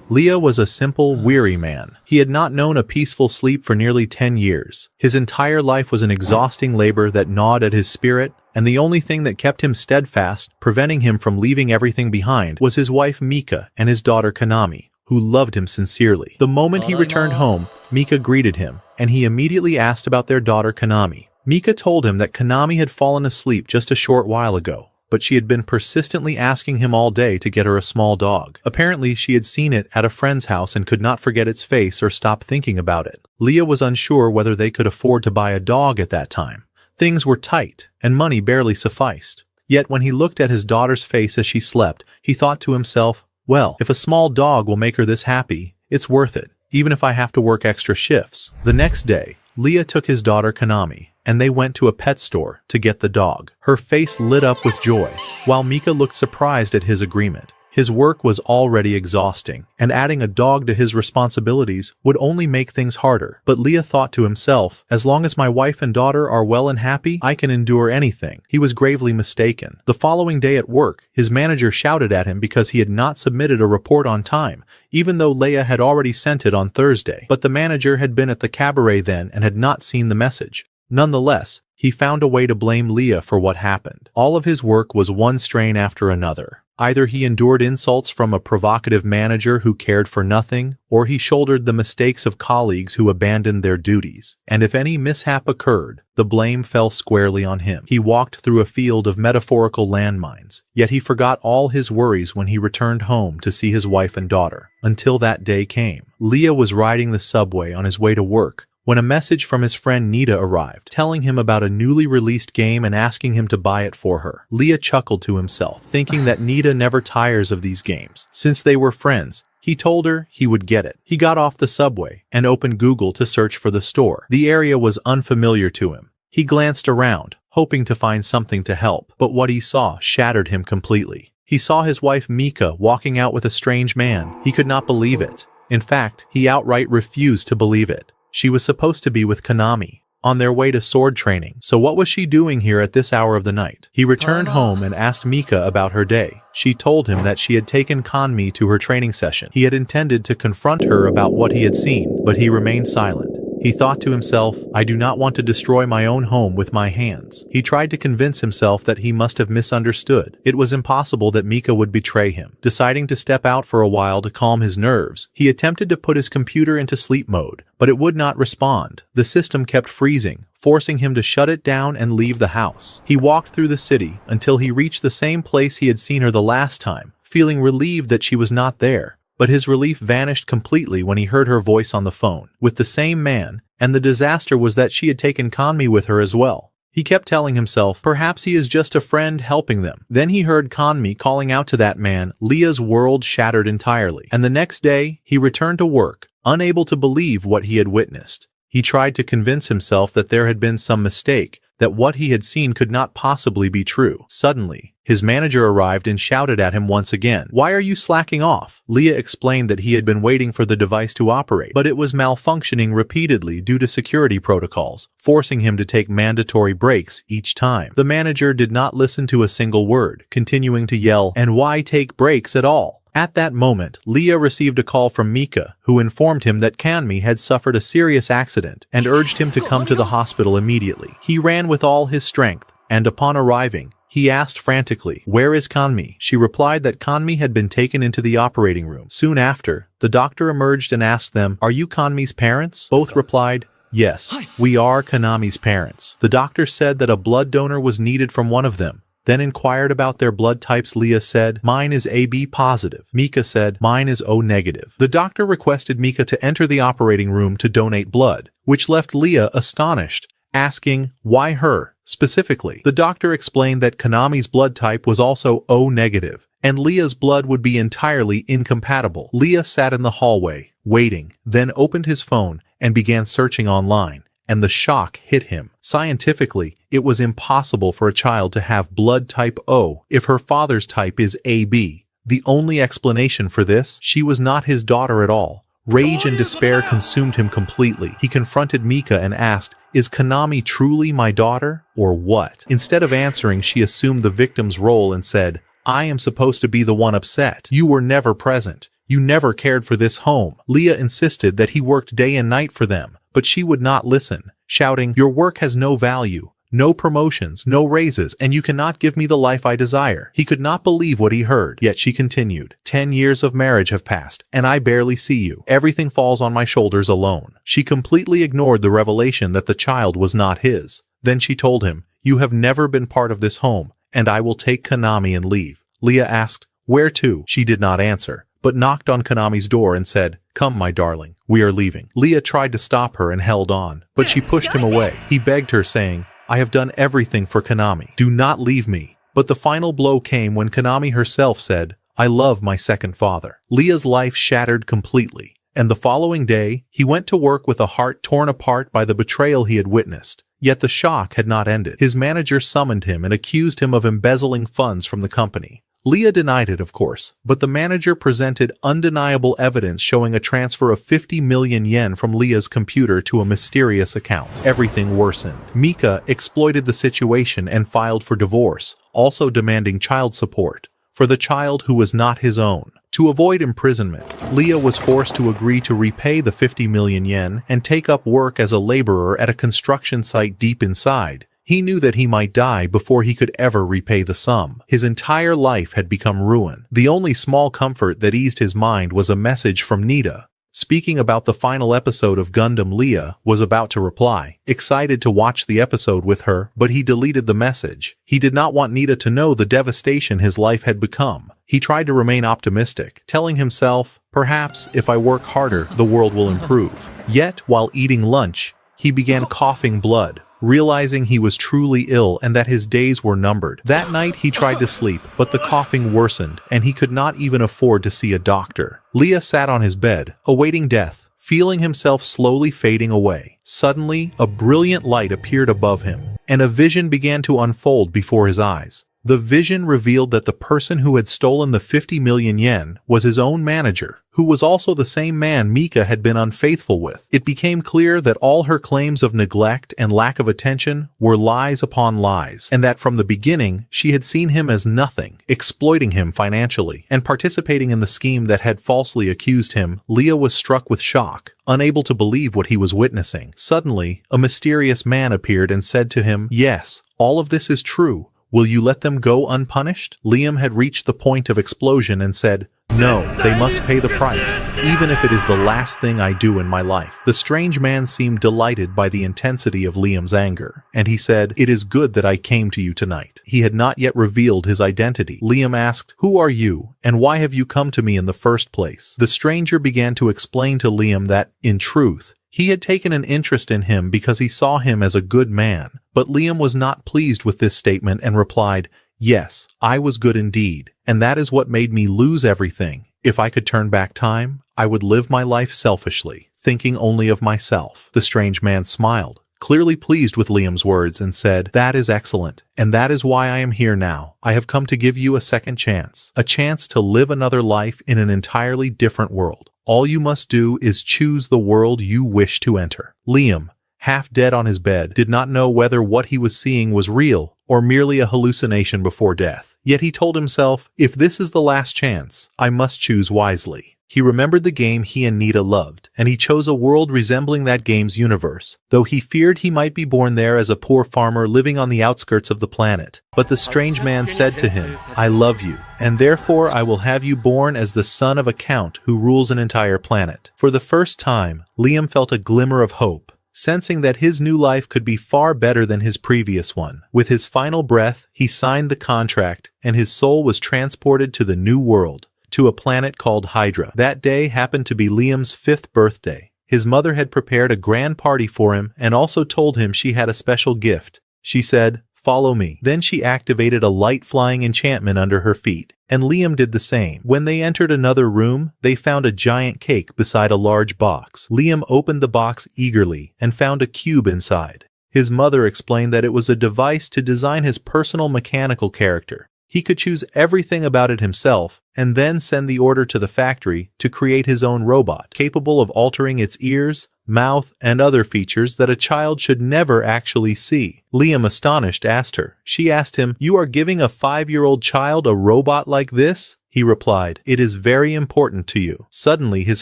Ryo was a simple, weary man. He had not known a peaceful sleep for nearly 10 years. His entire life was an exhausting labor that gnawed at his spirit, and the only thing that kept him steadfast, preventing him from leaving everything behind, was his wife Mika and his daughter Kanami, who loved him sincerely. The moment he returned home, Mika greeted him, and he immediately asked about their daughter Kanami. Mika told him that Kanami had fallen asleep just a short while ago, but she had been persistently asking him all day to get her a small dog. Apparently, she had seen it at a friend's house and could not forget its face or stop thinking about it. Ryo was unsure whether they could afford to buy a dog at that time. Things were tight, and money barely sufficed. Yet when he looked at his daughter's face as she slept, he thought to himself, well, if a small dog will make her this happy, it's worth it, even if I have to work extra shifts. The next day, Ryo took his daughter Kanami, and they went to a pet store to get the dog. Her face lit up with joy, while Mika looked surprised at his agreement. His work was already exhausting, and adding a dog to his responsibilities would only make things harder. But Ryo thought to himself, as long as my wife and daughter are well and happy, I can endure anything. He was gravely mistaken. The following day at work, his manager shouted at him because he had not submitted a report on time, even though Leia had already sent it on Thursday. But the manager had been at the cabaret then and had not seen the message. Nonetheless, he found a way to blame Ryo for what happened. All of his work was one strain after another. Either he endured insults from a provocative manager who cared for nothing, or he shouldered the mistakes of colleagues who abandoned their duties. And if any mishap occurred, the blame fell squarely on him. He walked through a field of metaphorical landmines, yet he forgot all his worries when he returned home to see his wife and daughter. Until that day came. Ryo was riding the subway on his way to work, when a message from his friend Nita arrived, telling him about a newly released game and asking him to buy it for her. Ryo chuckled to himself, thinking that Nita never tires of these games. Since they were friends, he told her he would get it. He got off the subway and opened Google to search for the store. The area was unfamiliar to him. He glanced around, hoping to find something to help, but what he saw shattered him completely. He saw his wife Mika walking out with a strange man. He could not believe it. In fact, he outright refused to believe it. She was supposed to be with Kanami, on their way to sword training. So what was she doing here at this hour of the night? He returned home and asked Mika about her day. She told him that she had taken Kanmi to her training session. He had intended to confront her about what he had seen, but he remained silent. He thought to himself, I do not want to destroy my own home with my hands. He tried to convince himself that he must have misunderstood. It was impossible that Mika would betray him. Deciding to step out for a while to calm his nerves, he attempted to put his computer into sleep mode, but it would not respond. The system kept freezing, forcing him to shut it down and leave the house. He walked through the city until he reached the same place he had seen her the last time, feeling relieved that she was not there. But his relief vanished completely when he heard her voice on the phone, with the same man, and the disaster was that she had taken Kanmi with her as well. He kept telling himself, perhaps he is just a friend helping them. Then he heard Kanmi calling out to that man. Ryo's world shattered entirely. And the next day, he returned to work, unable to believe what he had witnessed. He tried to convince himself that there had been some mistake, that what he had seen could not possibly be true. Suddenly, his manager arrived and shouted at him once again. Why are you slacking off? Ryo explained that he had been waiting for the device to operate, but it was malfunctioning repeatedly due to security protocols, forcing him to take mandatory breaks each time. The manager did not listen to a single word, continuing to yell, and why take breaks at all? At that moment, Ryo received a call from Mika, who informed him that Kanmi had suffered a serious accident and urged him to come to the hospital immediately. He ran with all his strength, and upon arriving, he asked frantically, where is Kanmi? She replied that Kanmi had been taken into the operating room. Soon after, the doctor emerged and asked them, are you Kanmi's parents? Both replied, yes, we are Kanami's parents. The doctor said that a blood donor was needed from one of them, then inquired about their blood types. Ryo said, mine is AB positive. Mika said, mine is O negative. The doctor requested Mika to enter the operating room to donate blood, which left Ryo astonished, asking, why her? Specifically, the doctor explained that Kanami's blood type was also O negative, and Ryo's blood would be entirely incompatible. Ryo sat in the hallway, waiting, then opened his phone and began searching online. And the shock hit him. Scientifically, it was impossible for a child to have blood type O if her father's type is AB. The only explanation for this, she was not his daughter at all. Rage and despair consumed him completely. He confronted Mika and asked, is Kanami truly my daughter, or what? Instead of answering, she assumed the victim's role and said, I am supposed to be the one upset. You were never present. You never cared for this home. Leah insisted that he worked day and night for them, but she would not listen, shouting, "Your work has no value. No promotions, no raises, and you cannot give me the life I desire." He could not believe what he heard, yet she continued. 10 years of marriage have passed, and I barely see you. Everything falls on my shoulders alone. She completely ignored the revelation that the child was not his. Then she told him, "You have never been part of this home, and I will take Kanami and leave." Leah asked, "Where to?" She did not answer, but knocked on Kanami's door and said, "Come, my darling, we are leaving." Leah tried to stop her and held on, but she pushed him away. He begged her, saying, "I have done everything for Kanami. Do not leave me." But the final blow came when Kanami herself said, "I love my second father." Leah's life shattered completely, and the following day, he went to work with a heart torn apart by the betrayal he had witnessed. Yet the shock had not ended. His manager summoned him and accused him of embezzling funds from the company. Leah denied it, of course, but the manager presented undeniable evidence showing a transfer of 50 million yen from Leah's computer to a mysterious account. Everything worsened. Mika exploited the situation and filed for divorce, also demanding child support for the child who was not his own. To avoid imprisonment, Leah was forced to agree to repay the 50 million yen and take up work as a laborer at a construction site deep inside. He knew that he might die before he could ever repay the sum. His entire life had become ruin. The only small comfort that eased his mind was a message from Nita. Speaking about the final episode of Gundam, Leah was about to reply, excited to watch the episode with her, but he deleted the message. He did not want Nita to know the devastation his life had become. He tried to remain optimistic, telling himself, "Perhaps if I work harder, the world will improve." Yet, while eating lunch, he began coughing blood, realizing he was truly ill and that his days were numbered. That night he tried to sleep, but the coughing worsened, and he could not even afford to see a doctor. Leah sat on his bed, awaiting death, feeling himself slowly fading away. Suddenly, a brilliant light appeared above him, and a vision began to unfold before his eyes. The vision revealed that the person who had stolen the 50 million yen was his own manager, who was also the same man Mika had been unfaithful with. It became clear that all her claims of neglect and lack of attention were lies upon lies, and that from the beginning she had seen him as nothing, exploiting him financially, and participating in the scheme that had falsely accused him. Leah was struck with shock, unable to believe what he was witnessing. Suddenly, a mysterious man appeared and said to him, "Yes, all of this is true. Will you let them go unpunished?" Liam had reached the point of explosion and said, "No, they must pay the price, even if it is the last thing I do in my life." The strange man seemed delighted by the intensity of Liam's anger, and he said, "It is good that I came to you tonight." He had not yet revealed his identity. Liam asked, "Who are you, and why have you come to me in the first place?" The stranger began to explain to Liam that, in truth, he had taken an interest in him because he saw him as a good man, but Liam was not pleased with this statement and replied, "Yes, I was good indeed, and that is what made me lose everything. If I could turn back time, I would live my life selfishly, thinking only of myself." The strange man smiled, clearly pleased with Liam's words, and said, "That is excellent, and that is why I am here now. I have come to give you a second chance, a chance to live another life in an entirely different world. All you must do is choose the world you wish to enter." Liam, half dead on his bed, did not know whether what he was seeing was real or merely a hallucination before death. Yet he told himself, "If this is the last chance, I must choose wisely." He remembered the game he and Nita loved, and he chose a world resembling that game's universe, though he feared he might be born there as a poor farmer living on the outskirts of the planet. But the strange man said to him, "I love you, and therefore I will have you born as the son of a count who rules an entire planet." For the first time, Liam felt a glimmer of hope, sensing that his new life could be far better than his previous one. With his final breath, he signed the contract, and his soul was transported to the new world, to a planet called Hydra. That day happened to be Liam's 5th birthday. His mother had prepared a grand party for him and also told him she had a special gift. She said, "Follow me." Then she activated a light-flying enchantment under her feet, and Liam did the same. When they entered another room, they found a giant cake beside a large box. Liam opened the box eagerly and found a cube inside. His mother explained that it was a device to design his personal mechanical character. He could choose everything about it himself and then send the order to the factory to create his own robot, capable of altering its ears, mouth, and other features that a child should never actually see. Liam, astonished, asked her. She asked him, "You are giving a 5-year-old child a robot like this?" He replied, "It is very important to you." Suddenly his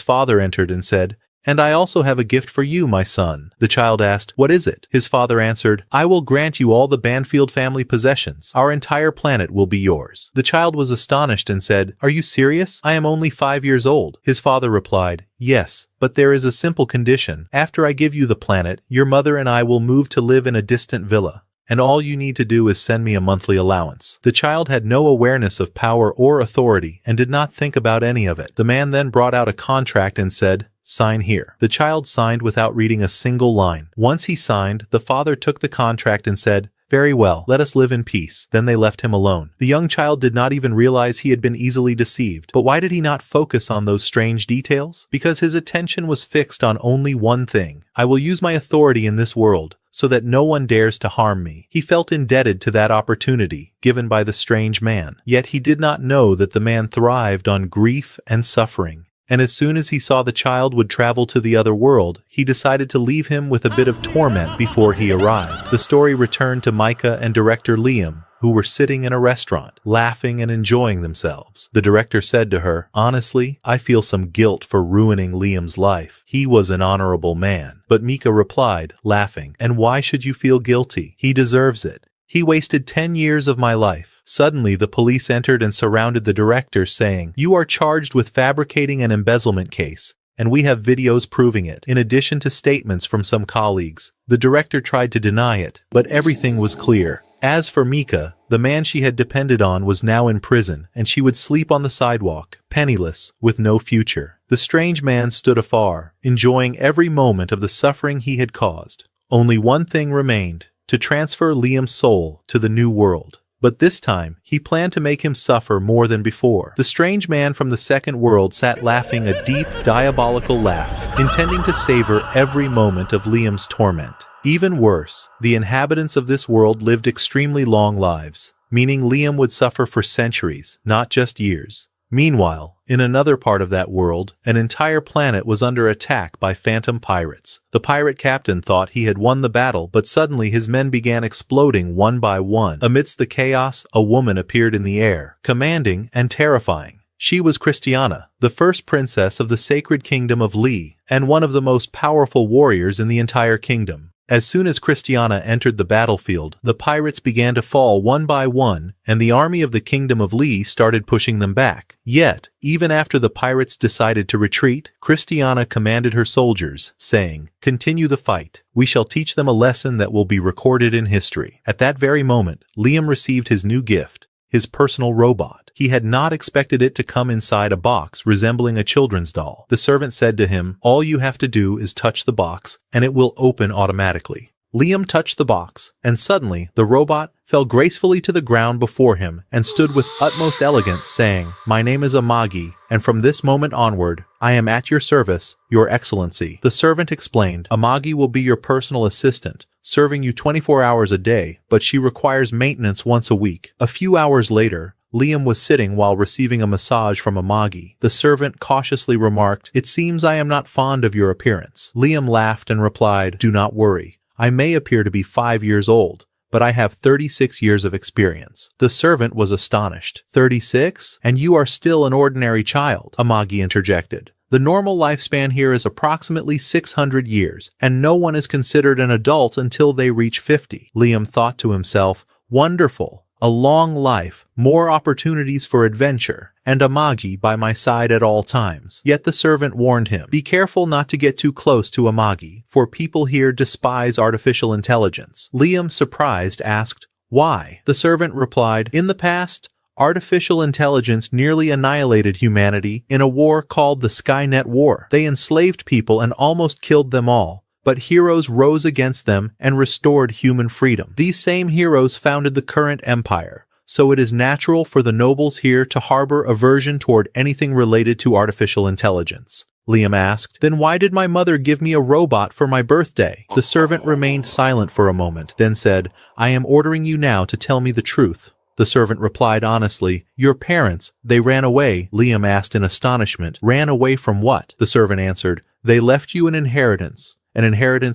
father entered and said, "And I also have a gift for you, my son." The child asked, "What is it?" His father answered, "I will grant you all the Banfield family possessions. Our entire planet will be yours." The child was astonished and said, "Are you serious? I am only 5 years old." His father replied, "Yes, but there is a simple condition. After I give you the planet, your mother and I will move to live in a distant villa. And all you need to do is send me a monthly allowance." The child had no awareness of power or authority and did not think about any of it. The man then brought out a contract and said, "Sign here." The child signed without reading a single line. Once he signed, the father took the contract and said, "Very well, let us live in peace." Then they left him alone. The young child did not even realize he had been easily deceived. But why did he not focus on those strange details? Because his attention was fixed on only one thing. "I will use my authority in this world, so that no one dares to harm me." He felt indebted to that opportunity given by the strange man. Yet he did not know that the man thrived on grief and suffering. And as soon as he saw the child would travel to the other world, he decided to leave him with a bit of torment before he arrived. The story returned to Micah and director Liam, who were sitting in a restaurant, laughing and enjoying themselves. The director said to her, "Honestly, I feel some guilt for ruining Liam's life. He was an honorable man." But Mika replied, laughing, "And why should you feel guilty? He deserves it. He wasted 10 years of my life." Suddenly, the police entered and surrounded the director, saying, "You are charged with fabricating an embezzlement case, and we have videos proving it, in addition to statements from some colleagues." The director tried to deny it, but everything was clear. As for Mika, the man she had depended on was now in prison, and she would sleep on the sidewalk, penniless, with no future. The strange man stood afar, enjoying every moment of the suffering he had caused. Only one thing remained: to transfer Liam's soul to the new world. But this time, he planned to make him suffer more than before. The strange man from the second world sat laughing a deep, diabolical laugh, intending to savor every moment of Liam's torment. Even worse, the inhabitants of this world lived extremely long lives, meaning Liam would suffer for centuries, not just years. Meanwhile, in another part of that world, an entire planet was under attack by phantom pirates. The pirate captain thought he had won the battle, but suddenly his men began exploding one by one. Amidst the chaos, a woman appeared in the air, commanding and terrifying. She was Christiana, the first princess of the sacred kingdom of Li, and one of the most powerful warriors in the entire kingdom. As soon as Christiana entered the battlefield, the pirates began to fall one by one, and the army of the kingdom of Li started pushing them back. Yet, even after the pirates decided to retreat, Christiana commanded her soldiers, saying, "Continue the fight. We shall teach them a lesson that will be recorded in history." At that very moment, Liam received his new gift, his personal robot. He had not expected it to come inside a box resembling a children's doll. The servant said to him, "All you have to do is touch the box, and it will open automatically." Liam touched the box, and suddenly the robot fell gracefully to the ground before him and stood with utmost elegance, saying, "My name is Amagi, and from this moment onward, I am at your service, Your Excellency." The servant explained, "Amagi will be your personal assistant, serving you 24 hours a day, but she requires maintenance once a week." A few hours later, Liam was sitting while receiving a massage from Amagi. The servant cautiously remarked, "It seems I am not fond of your appearance." Liam laughed and replied, "Do not worry. I may appear to be 5 years old, but I have 36 years of experience." The servant was astonished. 36? And you are still an ordinary child, Amagi interjected. The normal lifespan here is approximately 600 years, and no one is considered an adult until they reach 50. Liam thought to himself, "Wonderful. A long life, more opportunities for adventure, and Amagi by my side at all times." Yet the servant warned him, "Be careful not to get too close to Amagi, for people here despise artificial intelligence." Liam, surprised, asked, "Why?" The servant replied, "In the past, artificial intelligence nearly annihilated humanity in a war called the Skynet War. They enslaved people and almost killed them all. But heroes rose against them and restored human freedom. These same heroes founded the current empire, so it is natural for the nobles here to harbor aversion toward anything related to artificial intelligence." Liam asked, "Then why did my mother give me a robot for my birthday?" The servant remained silent for a moment, then said, "I am ordering you now to tell me the truth." The servant replied honestly, "Your parents, they ran away." Liam asked in astonishment, "Ran away from what?" The servant answered, "They left you an inheritance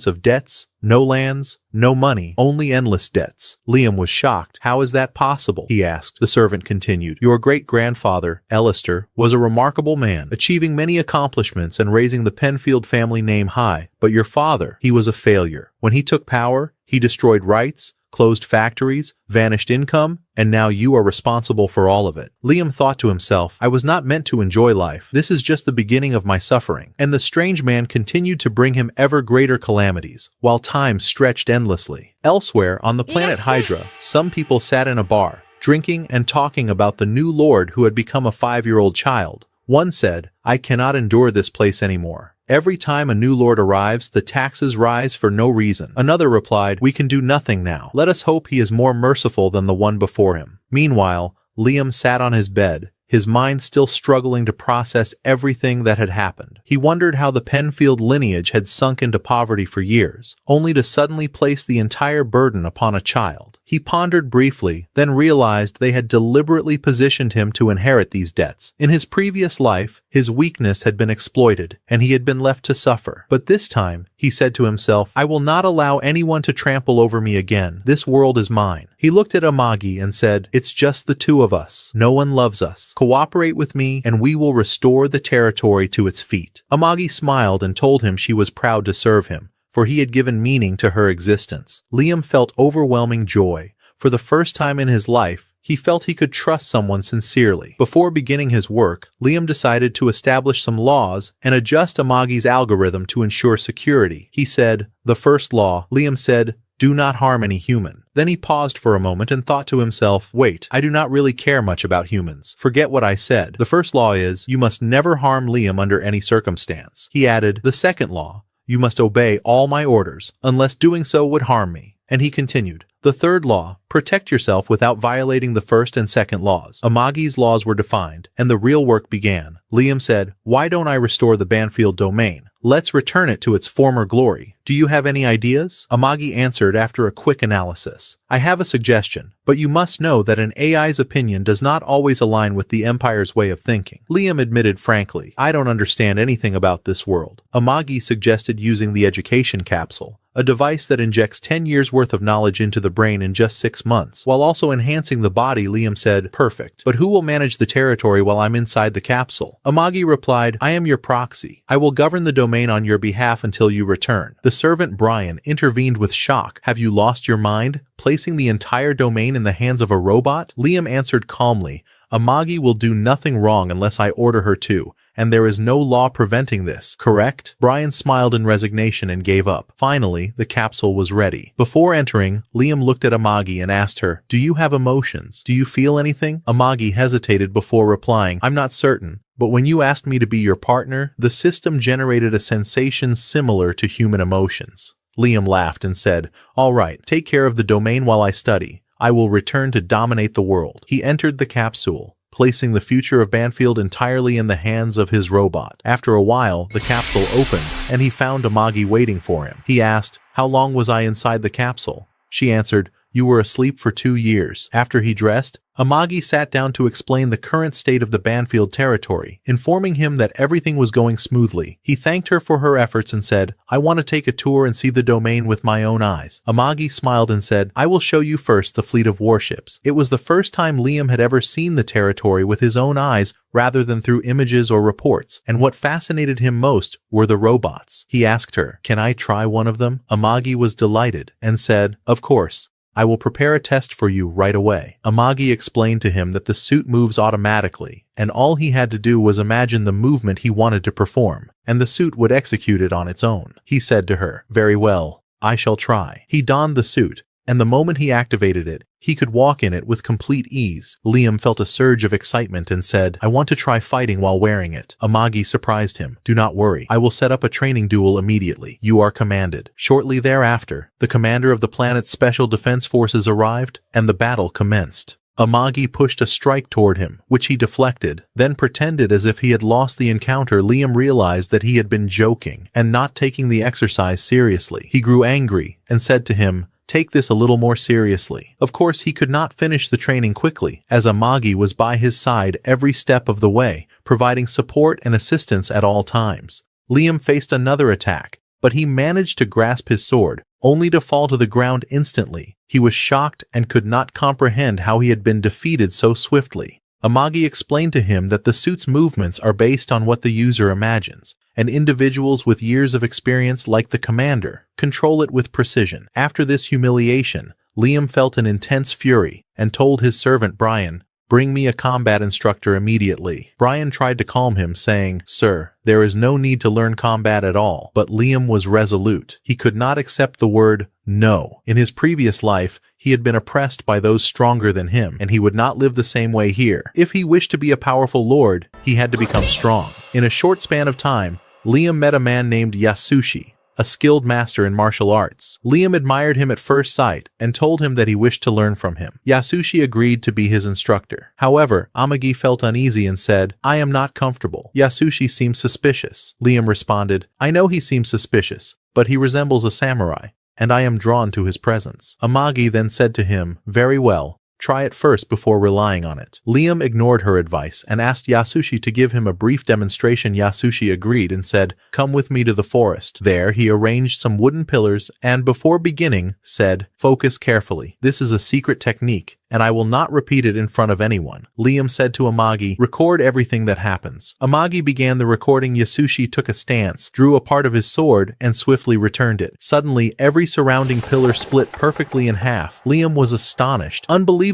of debts, No lands, no money, only endless debts. Liam was shocked. How is that possible? He asked. The servant continued. Your great-grandfather, Alistair, was a remarkable man, achieving many accomplishments and raising the Penfield family name high. But your father, he was a failure. When he took power, he destroyed rights, closed factories, vanished income, and now you are responsible for all of it. Liam thought to himself, I was not meant to enjoy life. This is just the beginning of my suffering. And the strange man continued to bring him ever greater calamities, while time stretched endlessly. Elsewhere, on the planet Hydra, some people sat in a bar, drinking and talking about the new lord who had become a 5-year-old child. One said, I cannot endure this place anymore. Every time a new lord arrives, the taxes rise for no reason. Another replied, we can do nothing now. Let us hope he is more merciful than the one before him. Meanwhile, Liam sat on his bed, his mind still struggling to process everything that had happened. He wondered how the Penfield lineage had sunk into poverty for years, only to suddenly place the entire burden upon a child. He pondered briefly, then realized they had deliberately positioned him to inherit these debts. In his previous life, his weakness had been exploited, and he had been left to suffer. But this time, he said to himself, I will not allow anyone to trample over me again. This world is mine. He looked at Amagi and said, it's just the two of us. No one loves us. Cooperate with me, and we will restore the territory to its feet. Amagi smiled and told him she was proud to serve him, for he had given meaning to her existence. Liam felt overwhelming joy. For the first time in his life, he felt he could trust someone sincerely. Before beginning his work, Liam decided to establish some laws and adjust Amagi's algorithm to ensure security. He said, the first law, Liam said, do not harm any human. Then he paused for a moment and thought to himself, wait, I do not really care much about humans. Forget what I said. The first law is, you must never harm Liam under any circumstance. He added, the second law, you must obey all my orders, unless doing so would harm me. And he continued, the third law, protect yourself without violating the first and second laws. Amagi's laws were defined, and the real work began. Liam said, why don't I restore the Banfield domain? Let's return it to its former glory. Do you have any ideas? Amagi answered after a quick analysis. I have a suggestion, but you must know that an AI's opinion does not always align with the Empire's way of thinking. Liam admitted frankly, I don't understand anything about this world. Amagi suggested using the education capsule, a device that injects 10 years worth of knowledge into the brain in just 6 months, while also enhancing the body. Liam said, perfect. But who will manage the territory while I'm inside the capsule? Amagi replied, I am your proxy. I will govern the domain on your behalf until you return. The servant Brian intervened with shock. Have you lost your mind? Placing the entire domain in the hands of a robot? Liam answered calmly, Amagi will do nothing wrong unless I order her to, and there is no law preventing this, correct? Brian smiled in resignation and gave up. Finally, the capsule was ready. Before entering, Liam looked at Amagi and asked her, do you have emotions? Do you feel anything? Amagi hesitated before replying, I'm not certain. But when you asked me to be your partner, the system generated a sensation similar to human emotions. Liam laughed and said, all right, take care of the domain while I study. I will return to dominate the world. He entered the capsule, placing the future of Banfield entirely in the hands of his robot. After a while, the capsule opened, and he found Amagi waiting for him. He asked, how long was I inside the capsule? She answered, you were asleep for 2 years. After he dressed, Amagi sat down to explain the current state of the Banfield territory, informing him that everything was going smoothly. He thanked her for her efforts and said, I want to take a tour and see the domain with my own eyes. Amagi smiled and said, I will show you first the fleet of warships. It was the first time Liam had ever seen the territory with his own eyes rather than through images or reports, and what fascinated him most were the robots. He asked her, can I try one of them? Amagi was delighted and said, of course. I will prepare a test for you right away. Amagi explained to him that the suit moves automatically, and all he had to do was imagine the movement he wanted to perform, and the suit would execute it on its own. He said to her, very well, I shall try. He donned the suit, and the moment he activated it, he could walk in it with complete ease. Liam felt a surge of excitement and said, I want to try fighting while wearing it. Amagi surprised him. Do not worry. I will set up a training duel immediately. You are commanded. Shortly thereafter, the commander of the planet's special defense forces arrived, and the battle commenced. Amagi pushed a strike toward him, which he deflected, then pretended as if he had lost the encounter. Liam realized that he had been joking and not taking the exercise seriously. He grew angry and said to him, take this a little more seriously. Of course, he could not finish the training quickly, as Amagi was by his side every step of the way, providing support and assistance at all times. Liam faced another attack, but he managed to grasp his sword, only to fall to the ground instantly. He was shocked and could not comprehend how he had been defeated so swiftly. Amagi explained to him that the suit's movements are based on what the user imagines, and individuals with years of experience like the commander control it with precision. After this humiliation, Liam felt an intense fury and told his servant Brian, "Bring me a combat instructor immediately." Brian tried to calm him, saying, "Sir, there is no need to learn combat at all." But Liam was resolute. He could not accept the word no. In his previous life, he had been oppressed by those stronger than him, and he would not live the same way here. If he wished to be a powerful lord, he had to become strong. In a short span of time, Liam met a man named Yasushi, a skilled master in martial arts. Liam admired him at first sight and told him that he wished to learn from him. Yasushi agreed to be his instructor. However, Amagi felt uneasy and said, "I am not comfortable. Yasushi seems suspicious." Liam responded, "I know he seems suspicious, but he resembles a samurai, and I am drawn to his presence." Amagi then said to him, "Very well. Try it first before relying on it." Liam ignored her advice and asked Yasushi to give him a brief demonstration. Yasushi agreed and said, "Come with me to the forest." There he arranged some wooden pillars and before beginning said, "Focus carefully. This is a secret technique, and I will not repeat it in front of anyone." Liam said to Amagi, "Record everything that happens." Amagi began the recording. Yasushi took a stance, drew a part of his sword, and swiftly returned it. Suddenly, every surrounding pillar split perfectly in half. Liam was astonished. Unbelievable.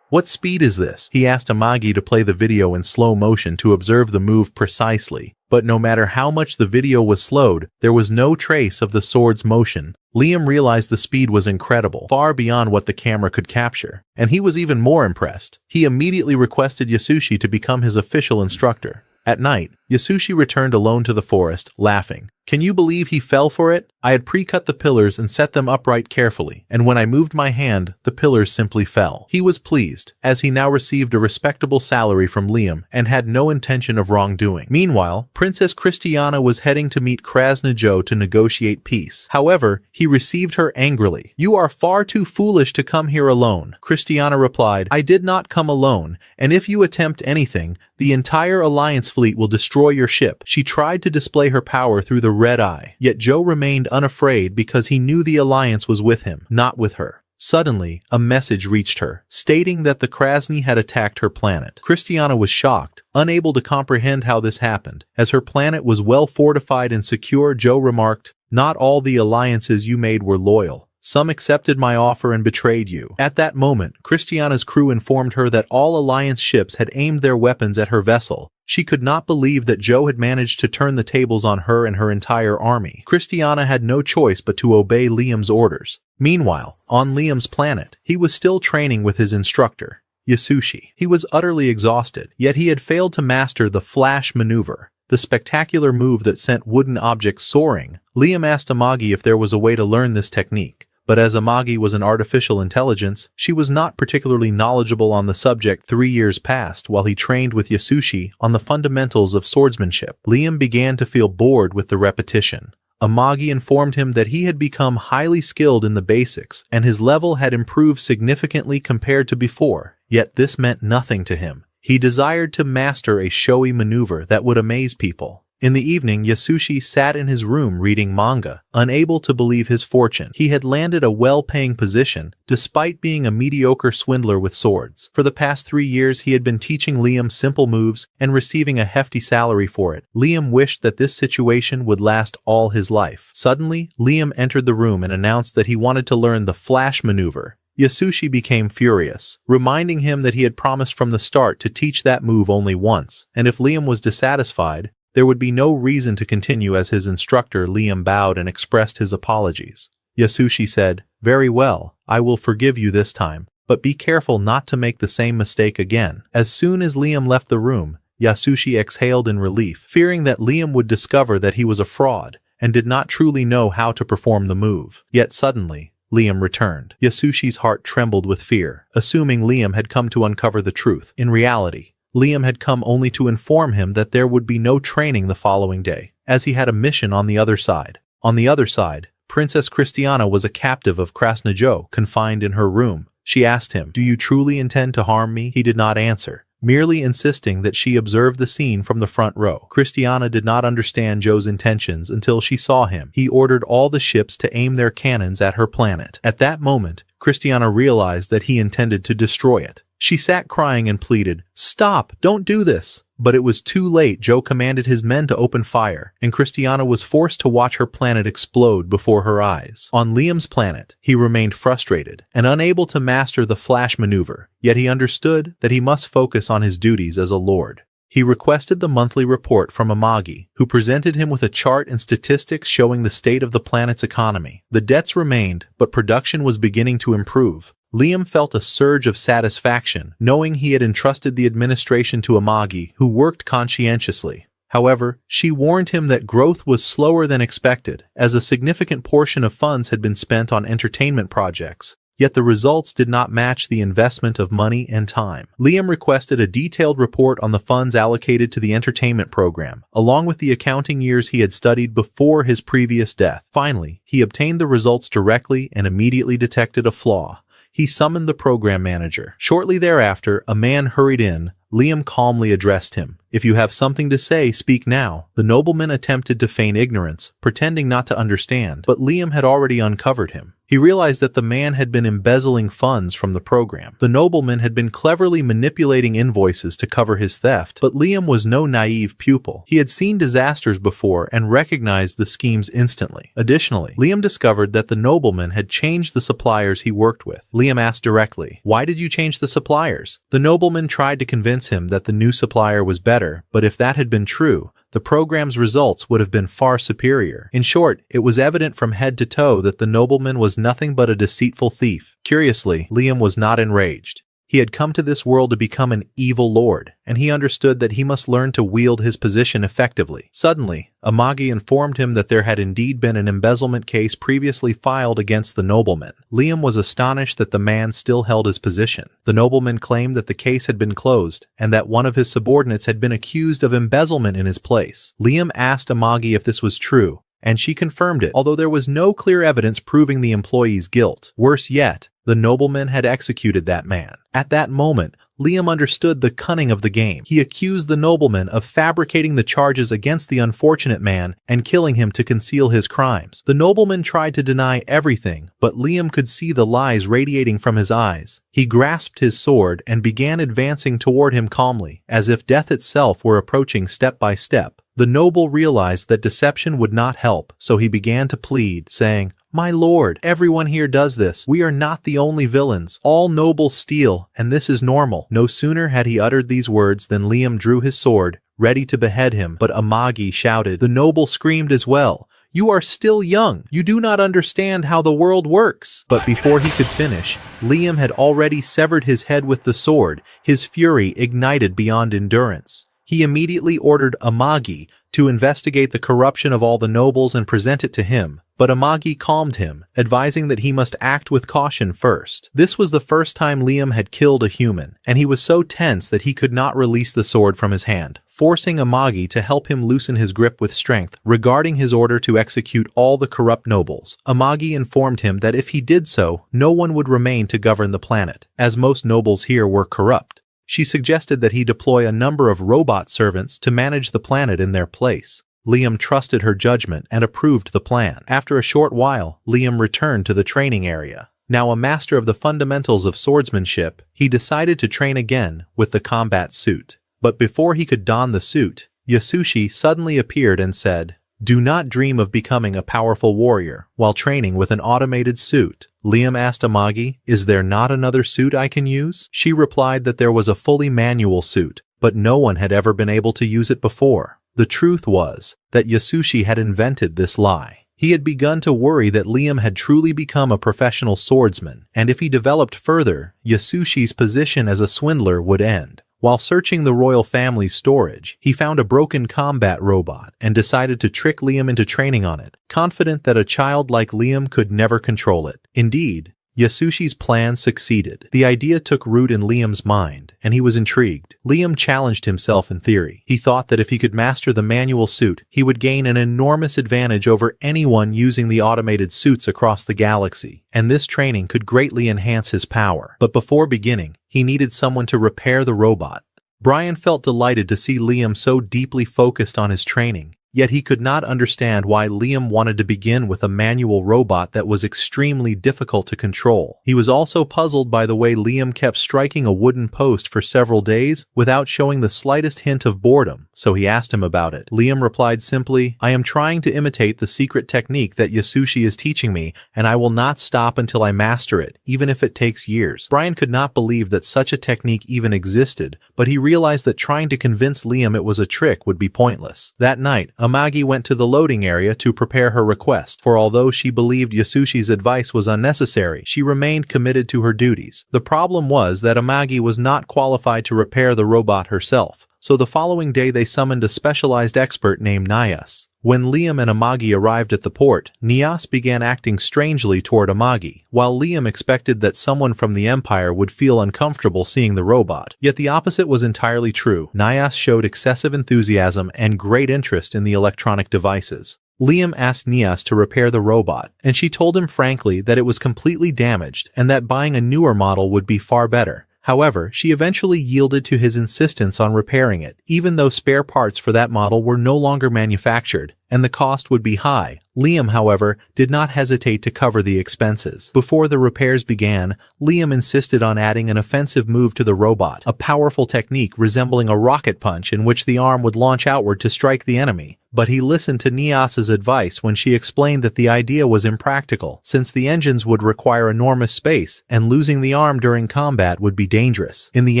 "What speed is this?" He asked Amagi to play the video in slow motion to observe the move precisely. But no matter how much the video was slowed, there was no trace of the sword's motion. Liam realized the speed was incredible, far beyond what the camera could capture, and he was even more impressed. He immediately requested Yasushi to become his official instructor. At night, Yasushi returned alone to the forest, laughing. "Can you believe he fell for it? I had pre-cut the pillars and set them upright carefully, and when I moved my hand, the pillars simply fell." He was pleased, as he now received a respectable salary from Liam and had no intention of wrongdoing. Meanwhile, Princess Christiana was heading to meet Krasnojo to negotiate peace. However, he received her angrily. "You are far too foolish to come here alone." Christiana replied, "I did not come alone, and if you attempt anything, the entire Alliance fleet will destroy your ship." She tried to display her power through the red eye, yet Joe remained unafraid because he knew the Alliance was with him, not with her. Suddenly, a message reached her, stating that the Krasny had attacked her planet. Christiana was shocked, unable to comprehend how this happened. As her planet was well fortified and secure, Joe remarked, "Not all the alliances you made were loyal. Some accepted my offer and betrayed you." At that moment, Christiana's crew informed her that all Alliance ships had aimed their weapons at her vessel. She could not believe that Joe had managed to turn the tables on her and her entire army. Christiana had no choice but to obey Liam's orders. Meanwhile, on Liam's planet, he was still training with his instructor, Yasushi. He was utterly exhausted, yet he had failed to master the flash maneuver, the spectacular move that sent wooden objects soaring. Liam asked Amagi if there was a way to learn this technique. But as Amagi was an artificial intelligence, she was not particularly knowledgeable on the subject. 3 years passed while he trained with Yasushi on the fundamentals of swordsmanship. Liam began to feel bored with the repetition. Amagi informed him that he had become highly skilled in the basics, and his level had improved significantly compared to before. Yet this meant nothing to him. He desired to master a showy maneuver that would amaze people. In the evening, Yasushi sat in his room reading manga, unable to believe his fortune. He had landed a well-paying position, despite being a mediocre swindler with swords. For the past 3 years, he had been teaching Liam simple moves and receiving a hefty salary for it. Liam wished that this situation would last all his life. Suddenly, Liam entered the room and announced that he wanted to learn the flash maneuver. Yasushi became furious, reminding him that he had promised from the start to teach that move only once, and if Liam was dissatisfied, there would be no reason to continue as his instructor. Liam bowed and expressed his apologies. Yasushi said, "Very well, I will forgive you this time, but be careful not to make the same mistake again." As soon as Liam left the room, Yasushi exhaled in relief, fearing that Liam would discover that he was a fraud and did not truly know how to perform the move. Yet suddenly, Liam returned. Yasushi's heart trembled with fear, assuming Liam had come to uncover the truth. In reality, Liam had come only to inform him that there would be no training the following day, as he had a mission on the other side. On the other side, Princess Christiana was a captive of Krasnojo, confined in her room. She asked him, "Do you truly intend to harm me?" He did not answer, merely insisting that she observe the scene from the front row. Christiana did not understand Joe's intentions until she saw him. He ordered all the ships to aim their cannons at her planet. At that moment, Christiana realized that he intended to destroy it. She sat crying and pleaded, "Stop! Don't do this!" But it was too late. Joe commanded his men to open fire, and Christiana was forced to watch her planet explode before her eyes. On Liam's planet, he remained frustrated and unable to master the flash maneuver, yet he understood that he must focus on his duties as a lord. He requested the monthly report from Amagi, who presented him with a chart and statistics showing the state of the planet's economy. The debts remained, but production was beginning to improve. Liam felt a surge of satisfaction, knowing he had entrusted the administration to Amagi, who worked conscientiously. However, she warned him that growth was slower than expected, as a significant portion of funds had been spent on entertainment projects. Yet the results did not match the investment of money and time. Liam requested a detailed report on the funds allocated to the entertainment program, along with the accounting years he had studied before his previous death. Finally, he obtained the results directly and immediately detected a flaw. He summoned the program manager. Shortly thereafter, a man hurried in. Liam calmly addressed him. "If you have something to say, speak now." The nobleman attempted to feign ignorance, pretending not to understand, but Liam had already uncovered him. He realized that the man had been embezzling funds from the program. The nobleman had been cleverly manipulating invoices to cover his theft, but Liam was no naive pupil. He had seen disasters before and recognized the schemes instantly. Additionally, Liam discovered that the nobleman had changed the suppliers he worked with. Liam asked directly, "Why did you change the suppliers?" The nobleman tried to convince him that the new supplier was better, but if that had been true, the program's results would have been far superior. In short, it was evident from head to toe that the nobleman was nothing but a deceitful thief. Curiously, Liam was not enraged. He had come to this world to become an evil lord, and he understood that he must learn to wield his position effectively. Suddenly, Amagi informed him that there had indeed been an embezzlement case previously filed against the nobleman. Liam was astonished that the man still held his position. The nobleman claimed that the case had been closed, and that one of his subordinates had been accused of embezzlement in his place. Liam asked Amagi if this was true, and she confirmed it, although there was no clear evidence proving the employee's guilt. Worse yet, the nobleman had executed that man. At that moment, Liam understood the cunning of the game. He accused the nobleman of fabricating the charges against the unfortunate man and killing him to conceal his crimes. The nobleman tried to deny everything, but Liam could see the lies radiating from his eyes. He grasped his sword and began advancing toward him calmly, as if death itself were approaching step by step. The noble realized that deception would not help, so he began to plead, saying, "My lord, everyone here does this. We are not the only villains. All nobles steal, and this is normal." No sooner had he uttered these words than Liam drew his sword, ready to behead him, but Amagi shouted. The noble screamed as well, "You are still young. You do not understand how the world works." But before he could finish, Liam had already severed his head with the sword, his fury ignited beyond endurance. He immediately ordered Amagi to investigate the corruption of all the nobles and present it to him, but Amagi calmed him, advising that he must act with caution first. This was the first time Liam had killed a human, and he was so tense that he could not release the sword from his hand, forcing Amagi to help him loosen his grip with strength. Regarding his order to execute all the corrupt nobles, Amagi informed him that if he did so, no one would remain to govern the planet, as most nobles here were corrupt. She suggested that he deploy a number of robot servants to manage the planet in their place. Liam trusted her judgment and approved the plan. After a short while, Liam returned to the training area. Now a master of the fundamentals of swordsmanship, he decided to train again with the combat suit. But before he could don the suit, Yasushi suddenly appeared and said, "Do not dream of becoming a powerful warrior while training with an automated suit." Liam asked Amagi, "Is there not another suit I can use?" She replied that there was a fully manual suit, but no one had ever been able to use it before. The truth was that Yasushi had invented this lie. He had begun to worry that Liam had truly become a professional swordsman, and if he developed further, Yasushi's position as a swindler would end. While searching the royal family's storage, he found a broken combat robot and decided to trick Liam into training on it, confident that a child like Liam could never control it. Indeed, Yasushi's plan succeeded. The idea took root in Liam's mind, and he was intrigued. Liam challenged himself in theory. He thought that if he could master the manual suit, he would gain an enormous advantage over anyone using the automated suits across the galaxy, and this training could greatly enhance his power. But before beginning, he needed someone to repair the robot. Brian felt delighted to see Liam so deeply focused on his training. Yet he could not understand why Liam wanted to begin with a manual robot that was extremely difficult to control. He was also puzzled by the way Liam kept striking a wooden post for several days without showing the slightest hint of boredom, so he asked him about it. Liam replied simply, "I am trying to imitate the secret technique that Yasushi is teaching me, and I will not stop until I master it, even if it takes years." Brian could not believe that such a technique even existed, but he realized that trying to convince Liam it was a trick would be pointless. That night, Amagi went to the loading area to prepare her request, for although she believed Yasushi's advice was unnecessary, she remained committed to her duties. The problem was that Amagi was not qualified to repair the robot herself, so the following day they summoned a specialized expert named Nias. When Liam and Amagi arrived at the port, Nias began acting strangely toward Amagi, while Liam expected that someone from the Empire would feel uncomfortable seeing the robot. Yet the opposite was entirely true. Nias showed excessive enthusiasm and great interest in the electronic devices. Liam asked Nias to repair the robot, and she told him frankly that it was completely damaged and that buying a newer model would be far better. However, she eventually yielded to his insistence on repairing it, even though spare parts for that model were no longer manufactured, and the cost would be high. Liam, however, did not hesitate to cover the expenses. Before the repairs began, Liam insisted on adding an offensive move to the robot, a powerful technique resembling a rocket punch in which the arm would launch outward to strike the enemy. But he listened to Nias's advice when she explained that the idea was impractical, since the engines would require enormous space, and losing the arm during combat would be dangerous. In the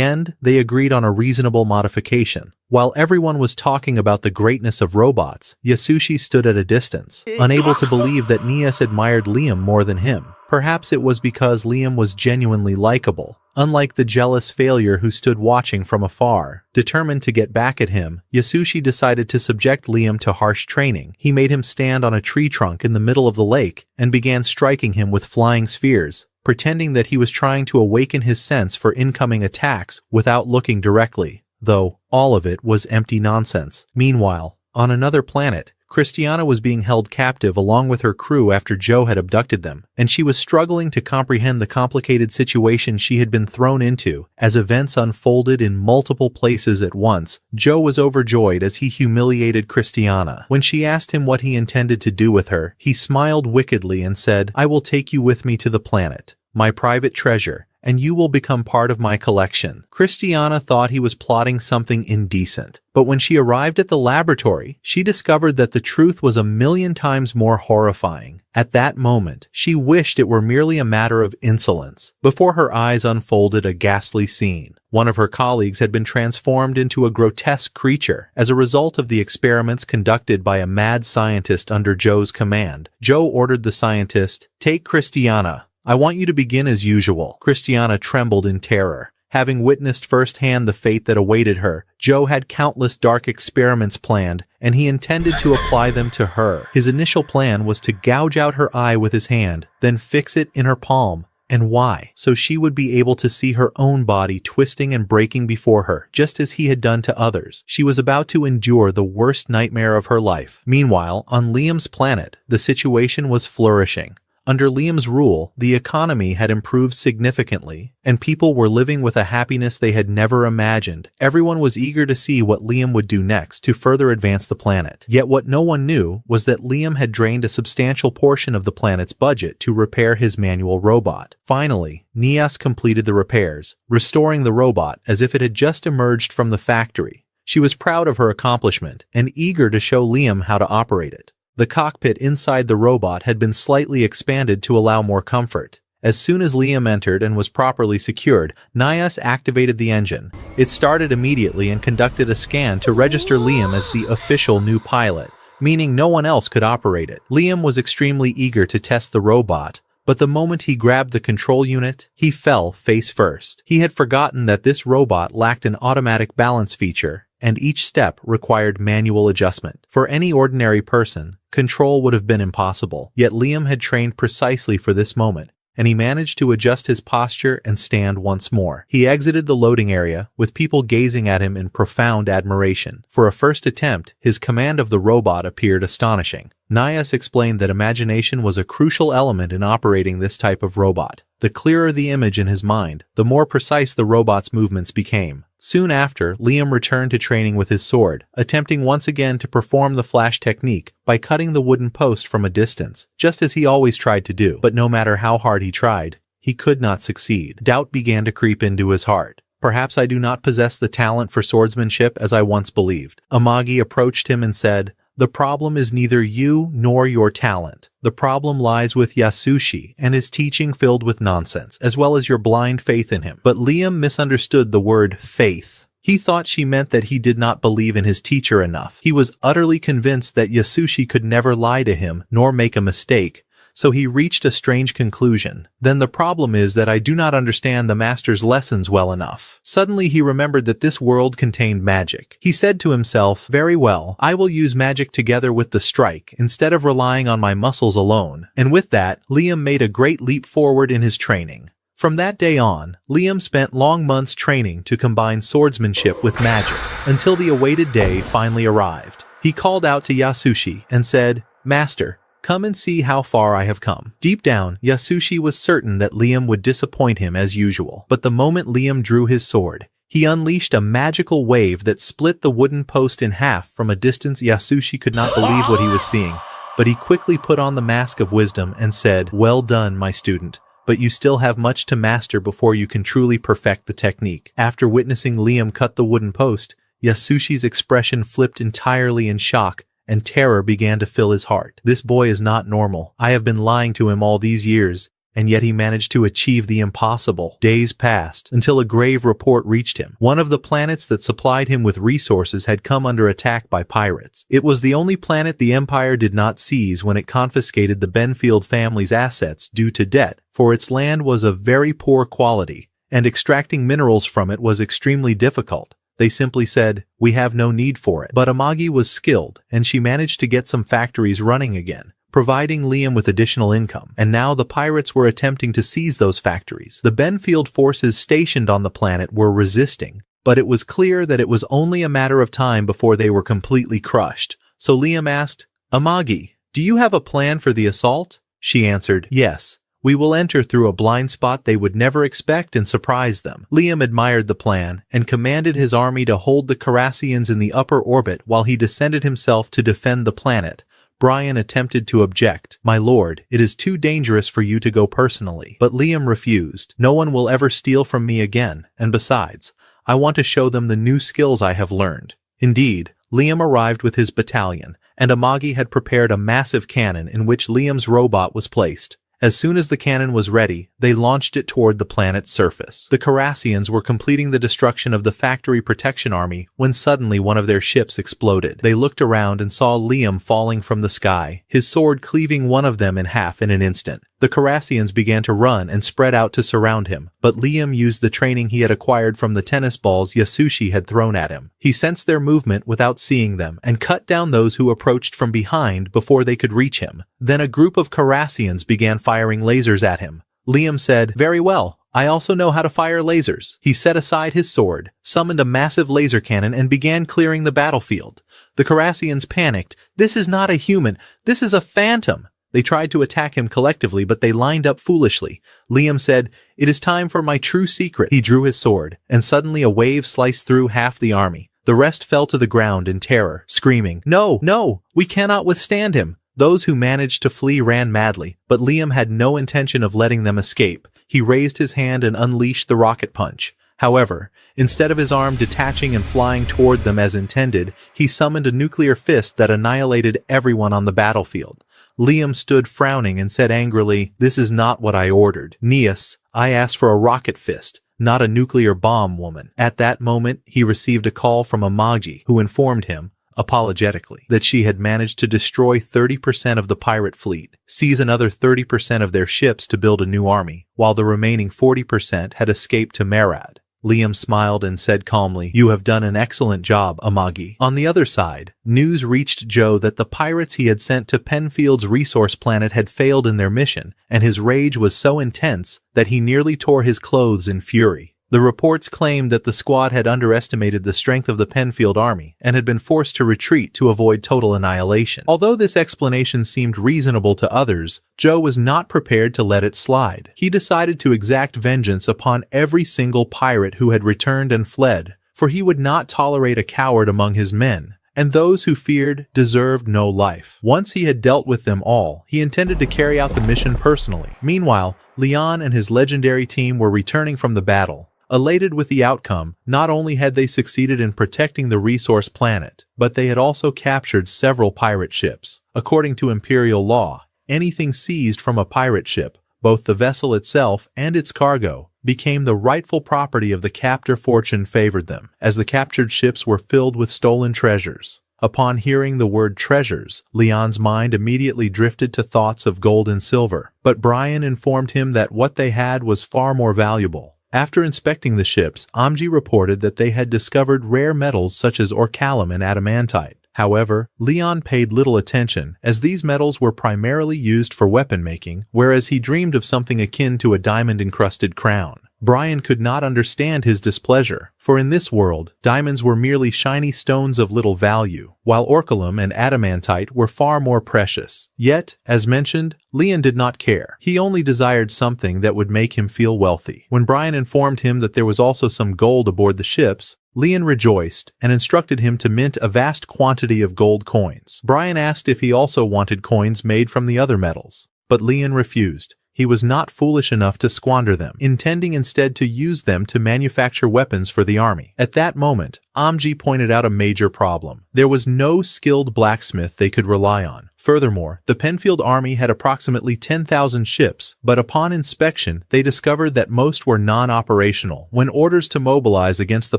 end, they agreed on a reasonable modification. While everyone was talking about the greatness of robots, Yasushi stood at a distance, unable to believe that Nias admired Liam more than him. Perhaps it was because Liam was genuinely likable. Unlike the jealous failure who stood watching from afar, determined to get back at him, Yasushi decided to subject Liam to harsh training. He made him stand on a tree trunk in the middle of the lake and began striking him with flying spheres, pretending that he was trying to awaken his sense for incoming attacks without looking directly, though all of it was empty nonsense. Meanwhile, on another planet, Christiana was being held captive along with her crew after Joe had abducted them, and she was struggling to comprehend the complicated situation she had been thrown into. As events unfolded in multiple places at once, Joe was overjoyed as he humiliated Christiana. When she asked him what he intended to do with her, he smiled wickedly and said, "I will take you with me to the planet, my private treasure, and you will become part of my collection." Christiana thought he was plotting something indecent, but when she arrived at the laboratory, she discovered that the truth was 1,000,000 times more horrifying. At that moment, she wished it were merely a matter of insolence. Before her eyes unfolded a ghastly scene. One of her colleagues had been transformed into a grotesque creature as a result of the experiments conducted by a mad scientist under Joe's command. Joe ordered the scientist, "Take Christiana. I want you to begin as usual." Christiana trembled in terror. Having witnessed firsthand the fate that awaited her, Joe had countless dark experiments planned, and he intended to apply them to her. His initial plan was to gouge out her eye with his hand, then fix it in her palm. And why? So she would be able to see her own body twisting and breaking before her, just as he had done to others. She was about to endure the worst nightmare of her life. Meanwhile, on Liam's planet, the situation was flourishing. Under Liam's rule, the economy had improved significantly, and people were living with a happiness they had never imagined. Everyone was eager to see what Liam would do next to further advance the planet. Yet what no one knew was that Liam had drained a substantial portion of the planet's budget to repair his manual robot. Finally, Nias completed the repairs, restoring the robot as if it had just emerged from the factory. She was proud of her accomplishment and eager to show Liam how to operate it. The cockpit inside the robot had been slightly expanded to allow more comfort. As soon as Liam entered and was properly secured, Nias activated the engine. It started immediately and conducted a scan to register Liam as the official new pilot, meaning no one else could operate it. Liam was extremely eager to test the robot, but the moment he grabbed the control unit, he fell face first. He had forgotten that this robot lacked an automatic balance feature, and each step required manual adjustment. For any ordinary person, control would have been impossible. Yet Liam had trained precisely for this moment, and he managed to adjust his posture and stand once more. He exited the loading area, with people gazing at him in profound admiration. For a first attempt, his command of the robot appeared astonishing. Nias explained that imagination was a crucial element in operating this type of robot. The clearer the image in his mind, the more precise the robot's movements became. Soon after, Liam returned to training with his sword, attempting once again to perform the flash technique by cutting the wooden post from a distance, just as he always tried to do. But no matter how hard he tried, he could not succeed. Doubt began to creep into his heart. Perhaps I do not possess the talent for swordsmanship as I once believed. Amagi approached him and said, "The problem is neither you nor your talent. The problem lies with Yasushi and his teaching filled with nonsense, as well as your blind faith in him." But Liam misunderstood the word faith. He thought she meant that he did not believe in his teacher enough. He was utterly convinced that Yasushi could never lie to him nor make a mistake. So he reached a strange conclusion. Then the problem is that I do not understand the master's lessons well enough. Suddenly he remembered that this world contained magic. He said to himself, "Very well, I will use magic together with the strike instead of relying on my muscles alone." And with that, Liam made a great leap forward in his training. From that day on, Liam spent long months training to combine swordsmanship with magic, until the awaited day finally arrived. He called out to Yasushi and said, "Master, come and see how far I have come." Deep down, Yasushi was certain that Liam would disappoint him as usual. But the moment Liam drew his sword, he unleashed a magical wave that split the wooden post in half from a distance. Yasushi could not believe what he was seeing, but he quickly put on the mask of wisdom and said, "Well done, my student. But you still have much to master before you can truly perfect the technique." After witnessing Liam cut the wooden post, Yasushi's expression flipped entirely in shock, and terror began to fill his heart. This boy is not normal. I have been lying to him all these years, and yet he managed to achieve the impossible. Days passed until a grave report reached him. One of the planets that supplied him with resources had come under attack by pirates. It was the only planet the Empire did not seize when it confiscated the Benfield family's assets due to debt, for its land was of very poor quality, and extracting minerals from it was extremely difficult. They simply said, "We have no need for it." But Amagi was skilled, and she managed to get some factories running again, providing Liam with additional income. And now the pirates were attempting to seize those factories. The Benfield forces stationed on the planet were resisting, but it was clear that it was only a matter of time before they were completely crushed. So Liam asked, "Amagi, do you have a plan for the assault?" She answered, "Yes. We will enter through a blind spot they would never expect and surprise them." Liam admired the plan and commanded his army to hold the Cardassians in the upper orbit while he descended himself to defend the planet. Brian attempted to object. "My lord, it is too dangerous for you to go personally." But Liam refused. "No one will ever steal from me again, and besides, I want to show them the new skills I have learned." Indeed, Liam arrived with his battalion, and Amagi had prepared a massive cannon in which Liam's robot was placed. As soon as the cannon was ready, they launched it toward the planet's surface. The Cardassians were completing the destruction of the factory protection army when suddenly one of their ships exploded. They looked around and saw Liam falling from the sky, his sword cleaving one of them in half in an instant. The Cardassians began to run and spread out to surround him, but Liam used the training he had acquired from the tennis balls Yasushi had thrown at him. He sensed their movement without seeing them and cut down those who approached from behind before they could reach him. Then a group of Cardassians began firing lasers at him. Liam said, "Very well. I also know how to fire lasers." He set aside his sword, summoned a massive laser cannon, and began clearing the battlefield. The Cardassians panicked. "This is not a human. This is a phantom." They tried to attack him collectively, but they lined up foolishly. Liam said, "It is time for my true secret." He drew his sword, and suddenly a wave sliced through half the army. The rest fell to the ground in terror, screaming, "No, no, we cannot withstand him." Those who managed to flee ran madly, but Liam had no intention of letting them escape. He raised his hand and unleashed the rocket punch. However, instead of his arm detaching and flying toward them as intended, he summoned a nuclear fist that annihilated everyone on the battlefield. Liam stood frowning and said angrily, "This is not what I ordered. Nias, I asked for a rocket fist, not a nuclear bomb, woman." At that moment, he received a call from Amagi, who informed him, apologetically, that she had managed to destroy 30% of the pirate fleet, seize another 30% of their ships to build a new army, while the remaining 40% had escaped to Marad. Liam smiled and said calmly, "You have done an excellent job, Amagi." On the other side, news reached Joe that the pirates he had sent to Penfield's resource planet had failed in their mission, and his rage was so intense that he nearly tore his clothes in fury. The reports claimed that the squad had underestimated the strength of the Penfield army and had been forced to retreat to avoid total annihilation. Although this explanation seemed reasonable to others, Joe was not prepared to let it slide. He decided to exact vengeance upon every single pirate who had returned and fled, for he would not tolerate a coward among his men, and those who feared deserved no life. Once he had dealt with them all, he intended to carry out the mission personally. Meanwhile, Leon and his legendary team were returning from the battle. Elated with the outcome, not only had they succeeded in protecting the resource planet, but they had also captured several pirate ships. According to imperial law, anything seized from a pirate ship, both the vessel itself and its cargo, became the rightful property of the captor. Fortune favored them, as the captured ships were filled with stolen treasures. Upon hearing the word treasures, Leon's mind immediately drifted to thoughts of gold and silver, but Brian informed him that what they had was far more valuable. After inspecting the ships, Amji reported that they had discovered rare metals such as orichalcum and adamantite. However, Leon paid little attention, as these metals were primarily used for weapon making, whereas he dreamed of something akin to a diamond-encrusted crown. Brian could not understand his displeasure, for in this world, diamonds were merely shiny stones of little value, while orichalcum and adamantite were far more precious. Yet, as mentioned, Leon did not care. He only desired something that would make him feel wealthy. When Brian informed him that there was also some gold aboard the ships, Leon rejoiced and instructed him to mint a vast quantity of gold coins. Brian asked if he also wanted coins made from the other metals, but Leon refused. He was not foolish enough to squander them, intending instead to use them to manufacture weapons for the army. At that moment, Amji pointed out a major problem. There was no skilled blacksmith they could rely on. Furthermore, the Penfield army had approximately 10,000 ships, but upon inspection, they discovered that most were non-operational. When orders to mobilize against the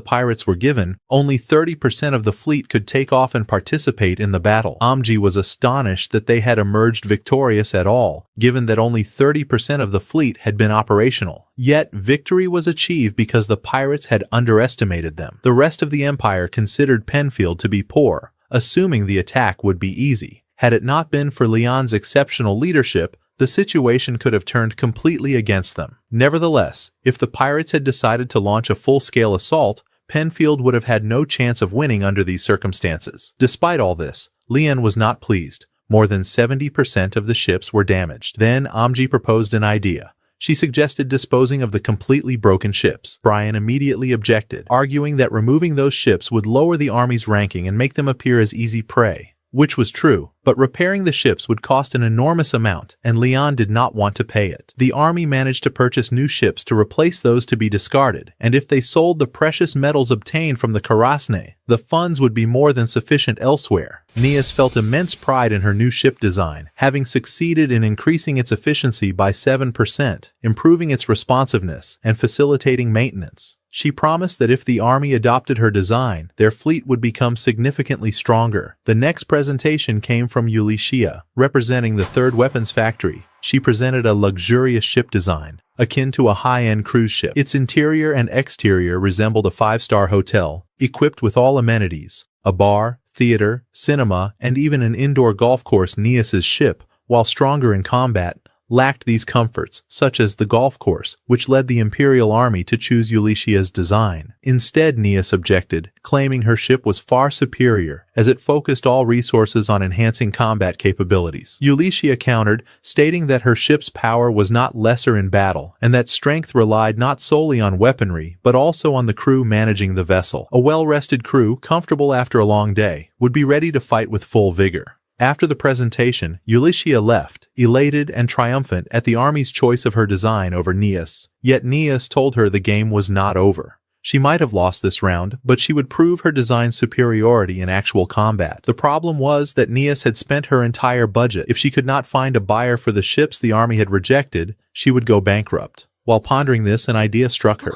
pirates were given, only 30% of the fleet could take off and participate in the battle. Amji was astonished that they had emerged victorious at all, given that only 30% of the fleet had been operational. Yet, victory was achieved because the pirates had underestimated them. The rest of the empire considered Penfield to be poor, assuming the attack would be easy. Had it not been for Leon's exceptional leadership, the situation could have turned completely against them. Nevertheless, if the pirates had decided to launch a full-scale assault, Penfield would have had no chance of winning under these circumstances. Despite all this, Leon was not pleased. More than 70% of the ships were damaged. Then Amji proposed an idea. She suggested disposing of the completely broken ships. Brian immediately objected, arguing that removing those ships would lower the army's ranking and make them appear as easy prey. Which was true, but repairing the ships would cost an enormous amount, and Leon did not want to pay it. The army managed to purchase new ships to replace those to be discarded, and if they sold the precious metals obtained from the Karasne, the funds would be more than sufficient elsewhere. Nias felt immense pride in her new ship design, having succeeded in increasing its efficiency by 7%, improving its responsiveness, and facilitating maintenance. She promised that if the army adopted her design, their fleet would become significantly stronger. The next presentation came from Ulysses, representing the third weapons factory. She presented a luxurious ship design, akin to a high-end cruise ship. Its interior and exterior resembled a 5-star hotel, equipped with all amenities, a bar, theater, cinema, and even an indoor golf course. Nias's ship, while stronger in combat, lacked these comforts, such as the golf course, which led the Imperial Army to choose Ulysses' design. Instead, Nias objected, claiming her ship was far superior, as it focused all resources on enhancing combat capabilities. Ulysses countered, stating that her ship's power was not lesser in battle, and that strength relied not solely on weaponry, but also on the crew managing the vessel. A well-rested crew, comfortable after a long day, would be ready to fight with full vigor. After the presentation, Ulysses left, elated and triumphant at the army's choice of her design over Nias. Yet Nias told her the game was not over. She might have lost this round, but she would prove her design's superiority in actual combat. The problem was that Nias had spent her entire budget. If she could not find a buyer for the ships the army had rejected, she would go bankrupt. While pondering this, an idea struck her.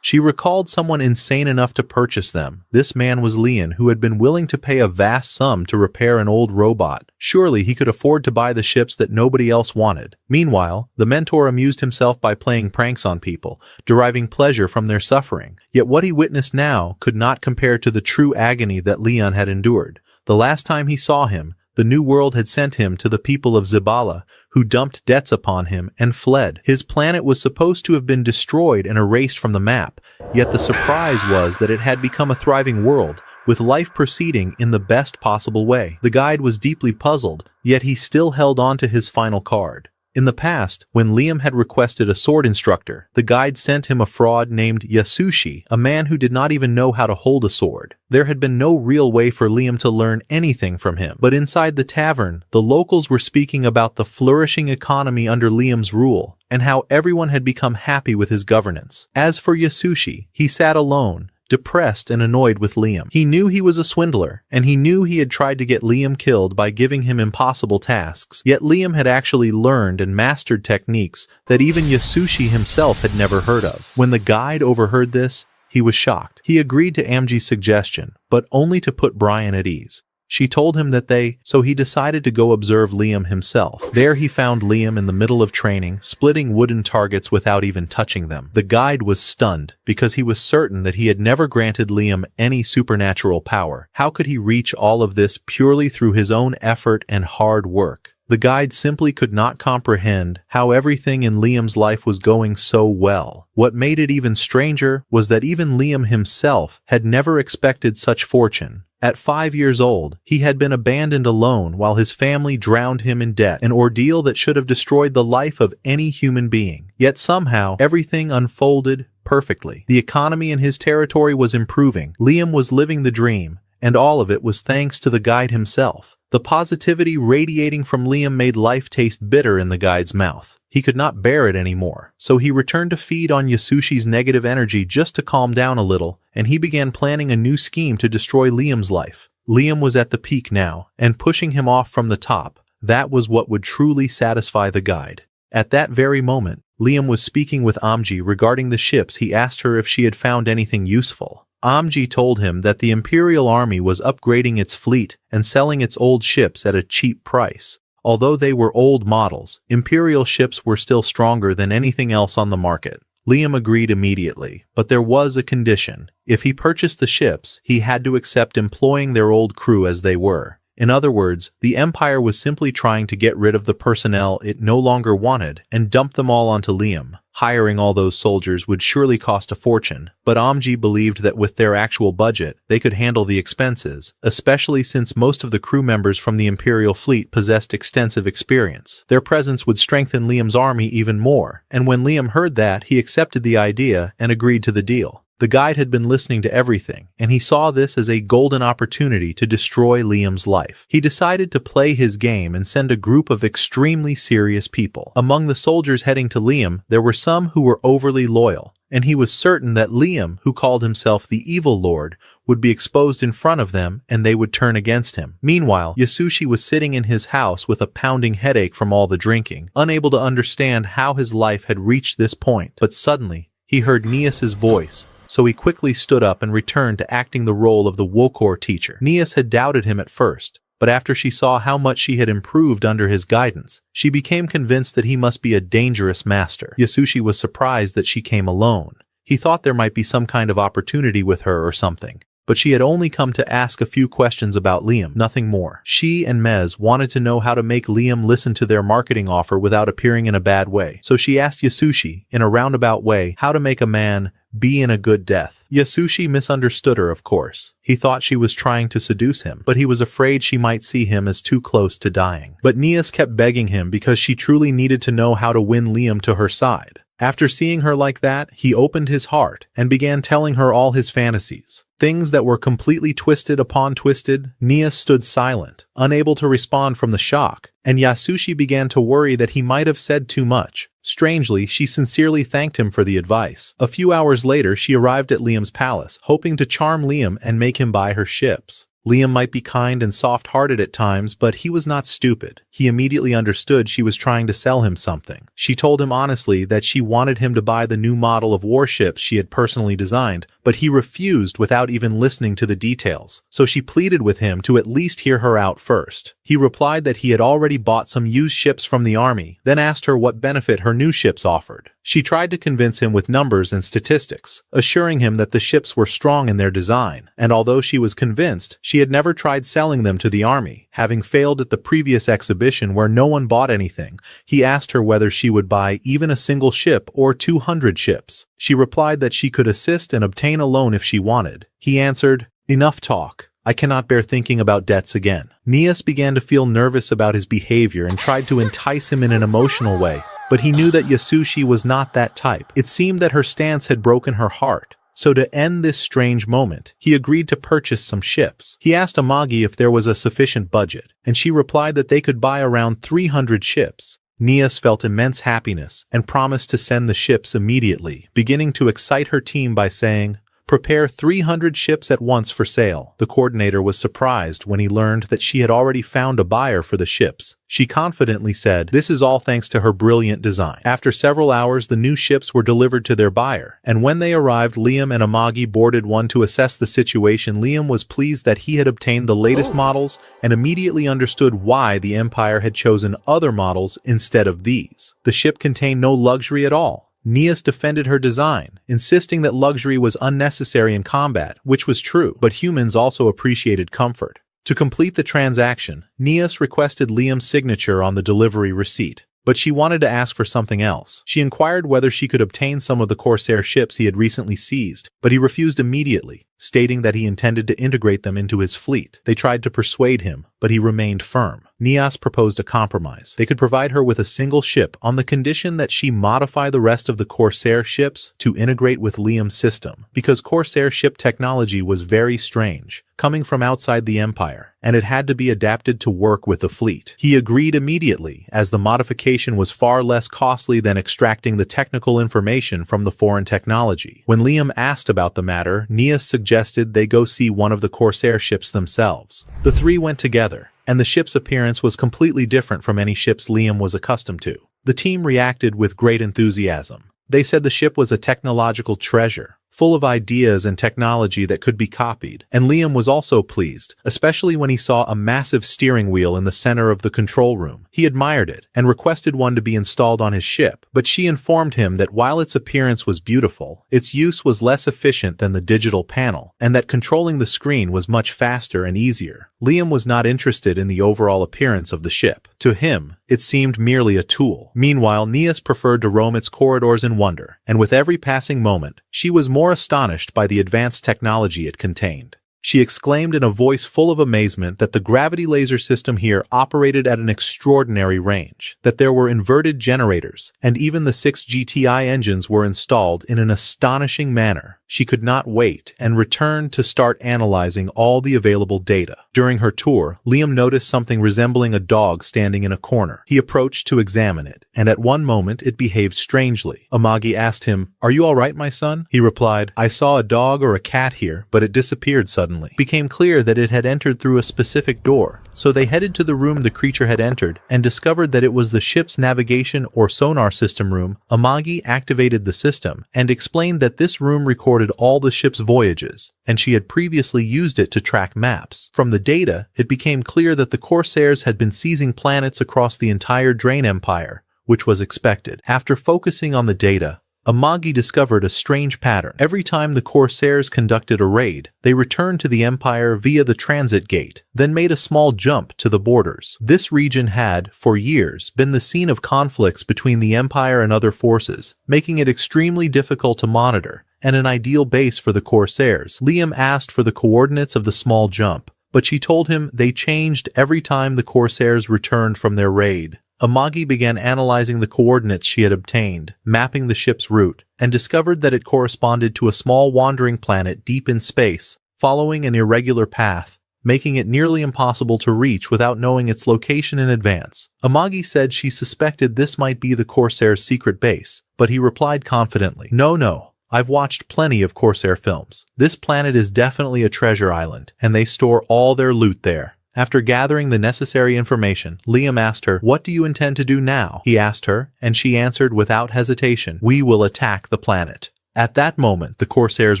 She recalled someone insane enough to purchase them. This man was Leon, who had been willing to pay a vast sum to repair an old robot. Surely he could afford to buy the ships that nobody else wanted. Meanwhile, the mentor amused himself by playing pranks on people, deriving pleasure from their suffering. Yet what he witnessed now could not compare to the true agony that Leon had endured. The last time he saw him, the New World had sent him to the people of Zabala, who dumped debts upon him and fled. His planet was supposed to have been destroyed and erased from the map, yet the surprise was that it had become a thriving world, with life proceeding in the best possible way. The guide was deeply puzzled, yet he still held on to his final card. In the past, when Liam had requested a sword instructor, the guide sent him a fraud named Yasushi, a man who did not even know how to hold a sword. There had been no real way for Liam to learn anything from him. But inside the tavern, the locals were speaking about the flourishing economy under Liam's rule, and how everyone had become happy with his governance. As for Yasushi, he sat alone, depressed and annoyed with Liam. He knew he was a swindler, and he knew he had tried to get Liam killed by giving him impossible tasks. Yet Liam had actually learned and mastered techniques that even Yasushi himself had never heard of. When the guide overheard this, he was shocked. He agreed to Amji's suggestion, but only to put Brian at ease. She told him that so he decided to go observe Liam himself. There he found Liam in the middle of training, splitting wooden targets without even touching them. The guide was stunned, because he was certain that he had never granted Liam any supernatural power. How could he reach all of this purely through his own effort and hard work? The guide simply could not comprehend how everything in Liam's life was going so well. What made it even stranger was that even Liam himself had never expected such fortune. At 5 years old, he had been abandoned alone while his family drowned him in debt, an ordeal that should have destroyed the life of any human being. Yet somehow, everything unfolded perfectly. The economy in his territory was improving. Liam was living the dream, and all of it was thanks to the guide himself. The positivity radiating from Liam made life taste bitter in the guide's mouth. He could not bear it anymore, so he returned to feed on Yasushi's negative energy just to calm down a little, and he began planning a new scheme to destroy Liam's life. Liam was at the peak now, and pushing him off from the top, that was what would truly satisfy the guide. At that very moment, Liam was speaking with Amji regarding the ships. He asked her if she had found anything useful. Amji told him that the Imperial Army was upgrading its fleet and selling its old ships at a cheap price. Although they were old models, Imperial ships were still stronger than anything else on the market. Liam agreed immediately, but there was a condition. If he purchased the ships, he had to accept employing their old crew as they were. In other words, the Empire was simply trying to get rid of the personnel it no longer wanted and dump them all onto Liam. Hiring all those soldiers would surely cost a fortune, but Amji believed that with their actual budget, they could handle the expenses, especially since most of the crew members from the Imperial fleet possessed extensive experience. Their presence would strengthen Liam's army even more, and when Liam heard that, he accepted the idea and agreed to the deal. The guide had been listening to everything, and he saw this as a golden opportunity to destroy Liam's life. He decided to play his game and send a group of extremely serious people. Among the soldiers heading to Liam, there were some who were overly loyal, and he was certain that Liam, who called himself the Evil Lord, would be exposed in front of them and they would turn against him. Meanwhile, Yasushi was sitting in his house with a pounding headache from all the drinking, unable to understand how his life had reached this point. But suddenly, he heard Nias's voice. So he quickly stood up and returned to acting the role of the Wokor teacher. Nias had doubted him at first, but after she saw how much she had improved under his guidance, she became convinced that he must be a dangerous master. Yasushi was surprised that she came alone. He thought there might be some kind of opportunity with her or something, but she had only come to ask a few questions about Liam, nothing more. She and Mez wanted to know how to make Liam listen to their marketing offer without appearing in a bad way. So she asked Yasushi, in a roundabout way, how to make a man be in a good death. Yasushi misunderstood her, of course. He thought she was trying to seduce him, but he was afraid she might see him as too close to dying. But Nias kept begging him because she truly needed to know how to win Liam to her side. After seeing her like that, he opened his heart and began telling her all his fantasies. Things that were completely twisted upon twisted. Nias stood silent, unable to respond from the shock, and Yasushi began to worry that he might have said too much. Strangely, she sincerely thanked him for the advice. A few hours later, she arrived at Liam's palace, hoping to charm Liam and make him buy her ships. Liam might be kind and soft-hearted at times, but he was not stupid. He immediately understood she was trying to sell him something. She told him honestly that she wanted him to buy the new model of warships she had personally designed, but he refused without even listening to the details. So she pleaded with him to at least hear her out first. He replied that he had already bought some used ships from the army, then asked her what benefit her new ships offered. She tried to convince him with numbers and statistics, assuring him that the ships were strong in their design, and although she was convinced, she had never tried selling them to the army. Having failed at the previous exhibition where no one bought anything, he asked her whether she would buy even a single ship or 200 ships. She replied that she could assist and obtain a loan if she wanted. He answered, "Enough talk. I cannot bear thinking about debts again. Nias began to feel nervous about his behavior and tried to entice him in an emotional way, but he knew that Yasushi was not that type. It seemed that her stance had broken her heart. So to end this strange moment, he agreed to purchase some ships. He asked Amagi if there was a sufficient budget, and she replied that they could buy around 300 ships. Nias felt immense happiness and promised to send the ships immediately, beginning to excite her team by saying, "Prepare 300 ships at once for sale." The coordinator was surprised when he learned that she had already found a buyer for the ships. She confidently said, "This is all thanks to her brilliant design." After several hours, the new ships were delivered to their buyer, and when they arrived, Liam and Amagi boarded one to assess the situation. Liam was pleased that he had obtained the latest models and immediately understood why the Empire had chosen other models instead of these. The ship contained no luxury at all. Nias defended her design, insisting that luxury was unnecessary in combat, which was true, but humans also appreciated comfort. To complete the transaction, Nias requested Liam's signature on the delivery receipt, but she wanted to ask for something else. She inquired whether she could obtain some of the Corsair ships he had recently seized, but he refused immediately, stating that he intended to integrate them into his fleet. They tried to persuade him, but he remained firm. Nias proposed a compromise. They could provide her with a single ship on the condition that she modify the rest of the Corsair ships to integrate with Liam's system, because Corsair ship technology was very strange, coming from outside the Empire, and it had to be adapted to work with the fleet. He agreed immediately, as the modification was far less costly than extracting the technical information from the foreign technology. When Liam asked about the matter, Nias suggested they go see one of the Corsair ships themselves. The three went together, and the ship's appearance was completely different from any ships Liam was accustomed to. The team reacted with great enthusiasm. They said the ship was a technological treasure, full of ideas and technology that could be copied, and Liam was also pleased, especially when he saw a massive steering wheel in the center of the control room. He admired it, and requested one to be installed on his ship, but she informed him that while its appearance was beautiful, its use was less efficient than the digital panel, and that controlling the screen was much faster and easier. Liam was not interested in the overall appearance of the ship. To him, it seemed merely a tool. Meanwhile, Nias preferred to roam its corridors in wonder, and with every passing moment, she was more astonished by the advanced technology it contained. She exclaimed in a voice full of amazement that the gravity laser system here operated at an extraordinary range, that there were inverted generators, and even the 6 GTI engines were installed in an astonishing manner. She could not wait and returned to start analyzing all the available data. During her tour, Liam noticed something resembling a dog standing in a corner. He approached to examine it, and at one moment it behaved strangely. Amagi asked him, "Are you all right, my son?" He replied, "I saw a dog or a cat here, but it disappeared suddenly." It became clear that it had entered through a specific door, so they headed to the room the creature had entered and discovered that it was the ship's navigation or sonar system room. Amagi activated the system and explained that this room recorded all the ship's voyages, and she had previously used it to track maps. From the data, it became clear that the Corsairs had been seizing planets across the entire Drain Empire, which was expected. After focusing on the data, Amagi discovered a strange pattern. Every time the Corsairs conducted a raid, they returned to the Empire via the transit gate, then made a small jump to the borders. This region had, for years, been the scene of conflicts between the Empire and other forces, making it extremely difficult to monitor, and an ideal base for the Corsairs. Liam asked for the coordinates of the small jump, but she told him they changed every time the Corsairs returned from their raid. Amagi began analyzing the coordinates she had obtained, mapping the ship's route, and discovered that it corresponded to a small wandering planet deep in space, following an irregular path, making it nearly impossible to reach without knowing its location in advance. Amagi said she suspected this might be the Corsair's secret base, but he replied confidently, No, I've watched plenty of Corsair films. This planet is definitely a treasure island, and they store all their loot there." After gathering the necessary information, Liam asked her, "What do you intend to do now?" He asked her, and she answered without hesitation, "We will attack the planet." At that moment, the Corsairs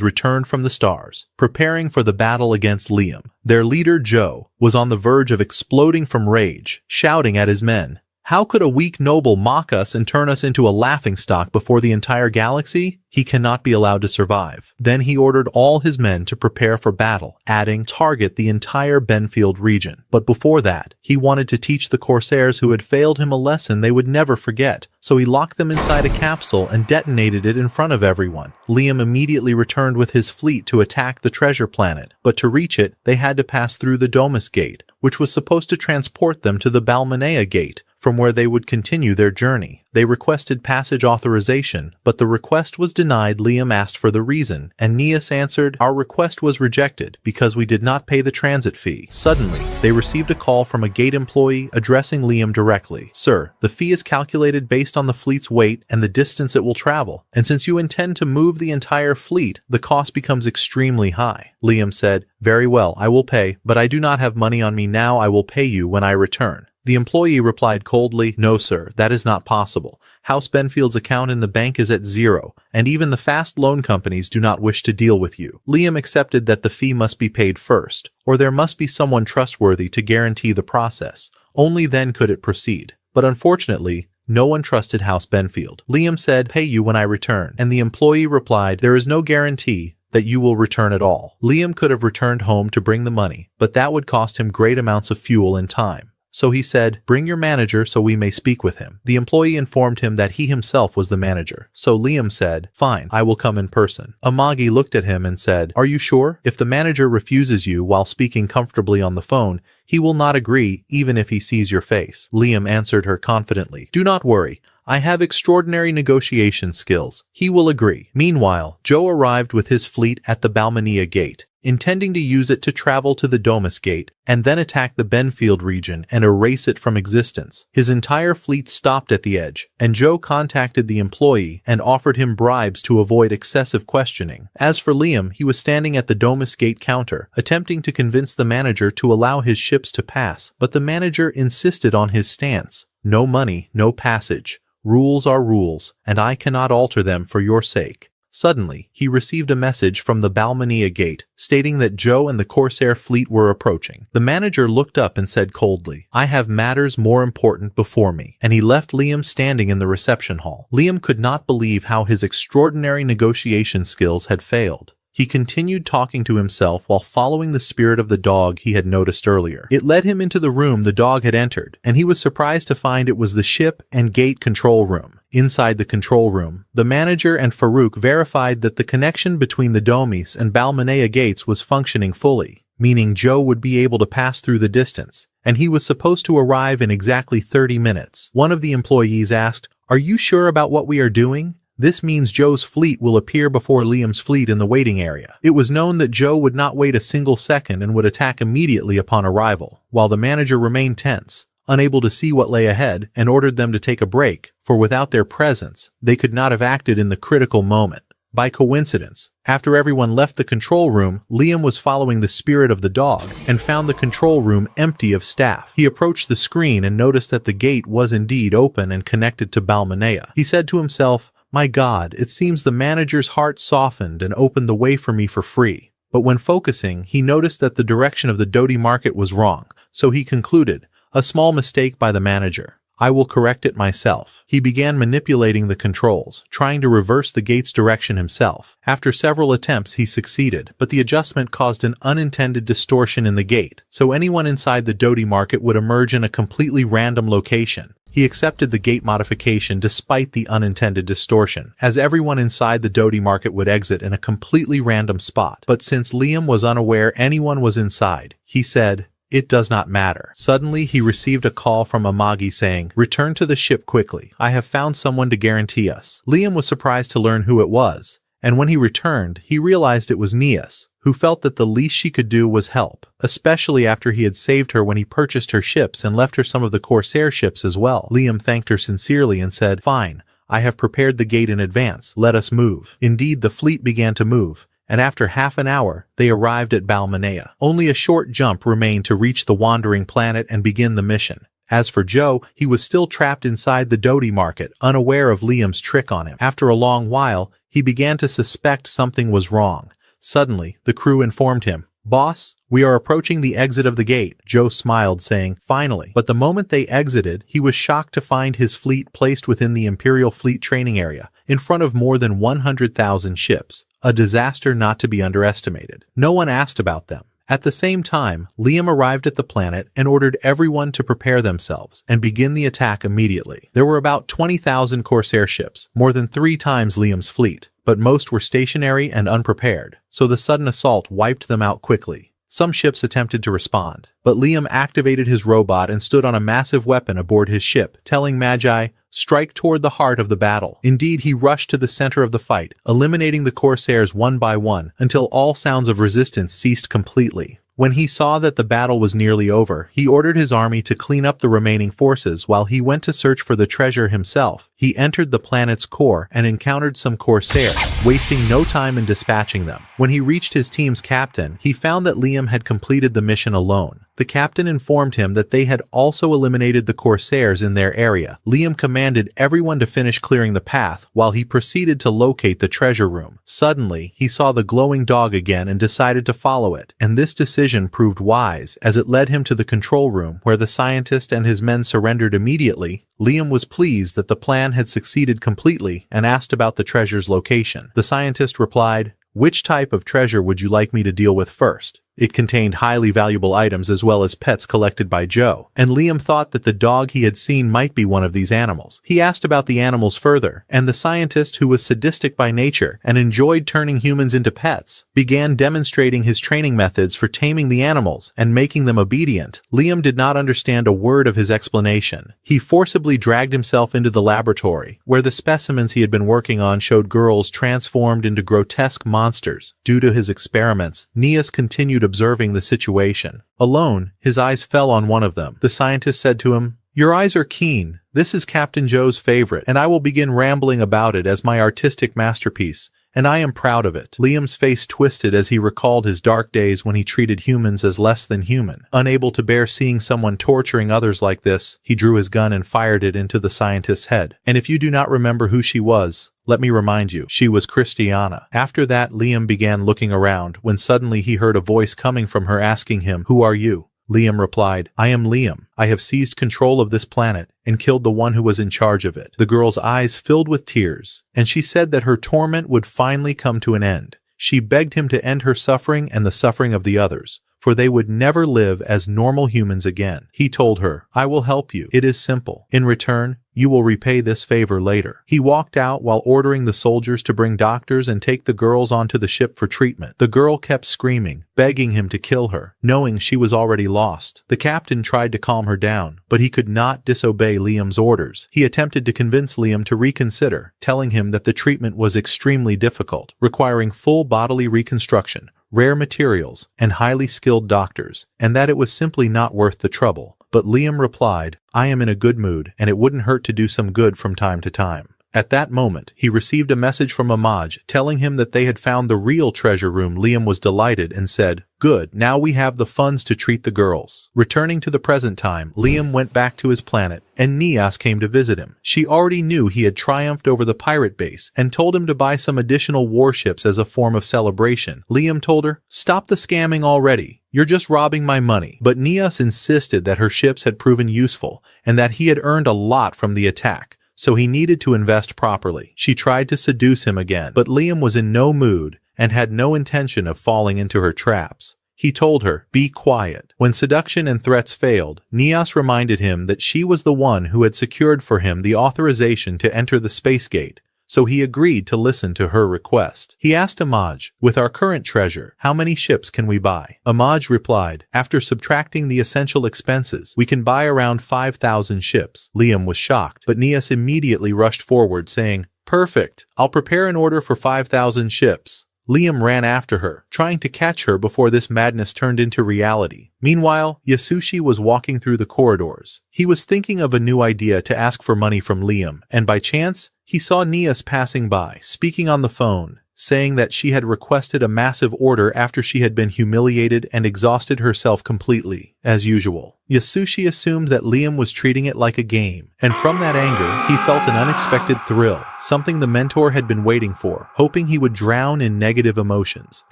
returned from the stars, preparing for the battle against Liam. Their leader, Joe, was on the verge of exploding from rage, shouting at his men, How could a weak noble mock us and turn us into a laughingstock before the entire galaxy? He cannot be allowed to survive. Then he ordered all his men to prepare for battle, adding, target the entire Benfield region. But before that, he wanted to teach the Corsairs who had failed him a lesson they would never forget. So he locked them inside a capsule and detonated it in front of everyone. Liam immediately returned with his fleet to attack the treasure planet, but to reach it, they had to pass through the Domus Gate, which was supposed to transport them to the Balmanea Gate, from where they would continue their journey. They requested passage authorization, but the request was denied. Liam asked for the reason, and Nias answered, "Our request was rejected because we did not pay the transit fee." Suddenly, they received a call from a gate employee addressing Liam directly. "Sir, the fee is calculated based on the fleet's weight and the distance it will travel, and since you intend to move the entire fleet, the cost becomes extremely high." Liam said, "Very well, I will pay, but I do not have money on me now. I will pay you when I return." The employee replied coldly, "No sir, that is not possible. House Benfield's account in the bank is at 0, and even the fast loan companies do not wish to deal with you." Liam accepted that the fee must be paid first, or there must be someone trustworthy to guarantee the process. Only then could it proceed. But unfortunately, no one trusted House Benfield. Liam said, "Pay you when I return," and the employee replied, "There is no guarantee that you will return at all." Liam could have returned home to bring the money, but that would cost him great amounts of fuel and time. So he said, "Bring your manager so we may speak with him." The employee informed him that he himself was the manager. So Liam said, "Fine, I will come in person." Amagi looked at him and said, "Are you sure? If the manager refuses you while speaking comfortably on the phone, he will not agree even if he sees your face." Liam answered her confidently, "Do not worry. I have extraordinary negotiation skills. He will agree." Meanwhile, Joe arrived with his fleet at the Balmanea Gate, intending to use it to travel to the Domus Gate and then attack the Benfield region and erase it from existence. His entire fleet stopped at the edge, and Joe contacted the employee and offered him bribes to avoid excessive questioning. As for Liam, he was standing at the Domus Gate counter, attempting to convince the manager to allow his ships to pass, but the manager insisted on his stance. "No money, no passage. Rules are rules, and I cannot alter them for your sake." Suddenly, he received a message from the Balmanea Gate, stating that Joe and the Corsair fleet were approaching. The manager looked up and said coldly, "I have matters more important before me," and he left Liam standing in the reception hall. Liam could not believe how his extraordinary negotiation skills had failed. He continued talking to himself while following the spirit of the dog he had noticed earlier. It led him into the room the dog had entered, and he was surprised to find it was the ship and gate control room. Inside the control room, the manager and Farouk verified that the connection between the Domes and Balmanea gates was functioning fully, meaning Joe would be able to pass through the distance, and he was supposed to arrive in exactly 30 minutes. One of the employees asked, "Are you sure about what we are doing? This means Joe's fleet will appear before Liam's fleet in the waiting area." It was known that Joe would not wait a single second and would attack immediately upon arrival, while the manager remained tense, unable to see what lay ahead, and ordered them to take a break, for without their presence, they could not have acted in the critical moment. By coincidence, after everyone left the control room, Liam was following the spirit of the dog and found the control room empty of staff. He approached the screen and noticed that the gate was indeed open and connected to Balmanea. He said to himself, "My God, it seems the manager's heart softened and opened the way for me for free." But when focusing, he noticed that the direction of the Dodi market was wrong, so he concluded, "A small mistake by the manager. I will correct it myself." He began manipulating the controls, trying to reverse the gate's direction himself. After several attempts, he succeeded, but the adjustment caused an unintended distortion in the gate, so anyone inside the Dodi market would emerge in a completely random location. He accepted the gate modification despite the unintended distortion, as everyone inside the Dodi market would exit in a completely random spot. But since Liam was unaware anyone was inside, he said, "It does not matter." Suddenly, he received a call from Amagi saying, "Return to the ship quickly. I have found someone to guarantee us." Liam was surprised to learn who it was, and when he returned, he realized it was Nias, who felt that the least she could do was help, especially after he had saved her when he purchased her ships and left her some of the Corsair ships as well. Liam thanked her sincerely and said, "Fine, I have prepared the gate in advance. Let us move." Indeed, the fleet began to move, and after half an hour, they arrived at Balmanea. Only a short jump remained to reach the wandering planet and begin the mission. As for Joe, he was still trapped inside the Dodi market, unaware of Liam's trick on him. After a long while, he began to suspect something was wrong. Suddenly, the crew informed him, "Boss, we are approaching the exit of the gate," Joe smiled, saying, "Finally." But the moment they exited, he was shocked to find his fleet placed within the Imperial Fleet Training Area, in front of more than 100,000 ships. A disaster not to be underestimated. No one asked about them. At the same time, Liam arrived at the planet and ordered everyone to prepare themselves and begin the attack immediately. There were about 20,000 Corsair ships, more than 3 times Liam's fleet, but most were stationary and unprepared, so the sudden assault wiped them out quickly. Some ships attempted to respond, but Liam activated his robot and stood on a massive weapon aboard his ship, telling Magi, "Strike toward the heart of the battle." Indeed, he rushed to the center of the fight, eliminating the Corsairs one by one until all sounds of resistance ceased completely. When he saw that the battle was nearly over, he ordered his army to clean up the remaining forces while he went to search for the treasure himself. He entered the planet's core and encountered some Corsairs, wasting no time in dispatching them. When he reached his team's captain, he found that Liam had completed the mission alone. The captain informed him that they had also eliminated the Corsairs in their area. Liam commanded everyone to finish clearing the path while he proceeded to locate the treasure room. Suddenly, he saw the glowing dog again and decided to follow it. And this decision proved wise, as it led him to the control room where the scientist and his men surrendered immediately. Liam was pleased that the plan had succeeded completely and asked about the treasure's location. The scientist replied, "Which type of treasure would you like me to deal with first?" It contained highly valuable items as well as pets collected by Joe, and Liam thought that the dog he had seen might be one of these animals. He asked about the animals further, and the scientist, who was sadistic by nature and enjoyed turning humans into pets, began demonstrating his training methods for taming the animals and making them obedient. Liam did not understand a word of his explanation. He forcibly dragged himself into the laboratory, where the specimens he had been working on showed girls transformed into grotesque monsters. Due to his experiments, Nias continued observing the situation. Alone, his eyes fell on one of them. The scientist said to him, "Your eyes are keen. This is Captain Joe's favorite, and I will begin rambling about it as my artistic masterpiece, and I am proud of it." Liam's face twisted as he recalled his dark days when he treated humans as less than human. Unable to bear seeing someone torturing others like this, he drew his gun and fired it into the scientist's head. "And if you do not remember who she was, let me remind you, she was Christiana." After that, Liam began looking around when suddenly he heard a voice coming from her asking him, "Who are you?" Liam replied, "I am Liam. I have seized control of this planet and killed the one who was in charge of it." The girl's eyes filled with tears, and she said that her torment would finally come to an end. She begged him to end her suffering and the suffering of the others, for they would never live as normal humans again. He told her, "I will help you. It is simple. In return, you will repay this favor later." He walked out while ordering the soldiers to bring doctors and take the girls onto the ship for treatment. The girl kept screaming, begging him to kill her, knowing she was already lost. The captain tried to calm her down, but he could not disobey Liam's orders. He attempted to convince Liam to reconsider, telling him that the treatment was extremely difficult, requiring full bodily reconstruction, rare materials, and highly skilled doctors, and that it was simply not worth the trouble. But Liam replied, "I am in a good mood, and it wouldn't hurt to do some good from time to time." At that moment, he received a message from Amaj telling him that they had found the real treasure room. Liam was delighted and said, "Good, now we have the funds to treat the girls." Returning to the present time, Liam went back to his planet, and Nias came to visit him. She already knew he had triumphed over the pirate base and told him to buy some additional warships as a form of celebration. Liam told her, "Stop the scamming already. You're just robbing my money." But Nias insisted that her ships had proven useful and that he had earned a lot from the attack, so he needed to invest properly. She tried to seduce him again, but Liam was in no mood and had no intention of falling into her traps. He told her, "Be quiet." When seduction and threats failed, Nias reminded him that she was the one who had secured for him the authorization to enter the space gate, so he agreed to listen to her request. He asked Amaj, "With our current treasure, how many ships can we buy?" Amaj replied, "After subtracting the essential expenses, we can buy around 5,000 ships." Liam was shocked, but Nias immediately rushed forward, saying, "Perfect. I'll prepare an order for 5,000 ships." Liam ran after her, trying to catch her before this madness turned into reality. Meanwhile, Yasushi was walking through the corridors. He was thinking of a new idea to ask for money from Liam, and by chance, he saw Nias passing by, speaking on the phone. saying that she had requested a massive order after she had been humiliated and exhausted herself completely, as usual. Yasushi assumed that Liam was treating it like a game, and from that anger, he felt an unexpected thrill, something the mentor had been waiting for, hoping he would drown in negative emotions.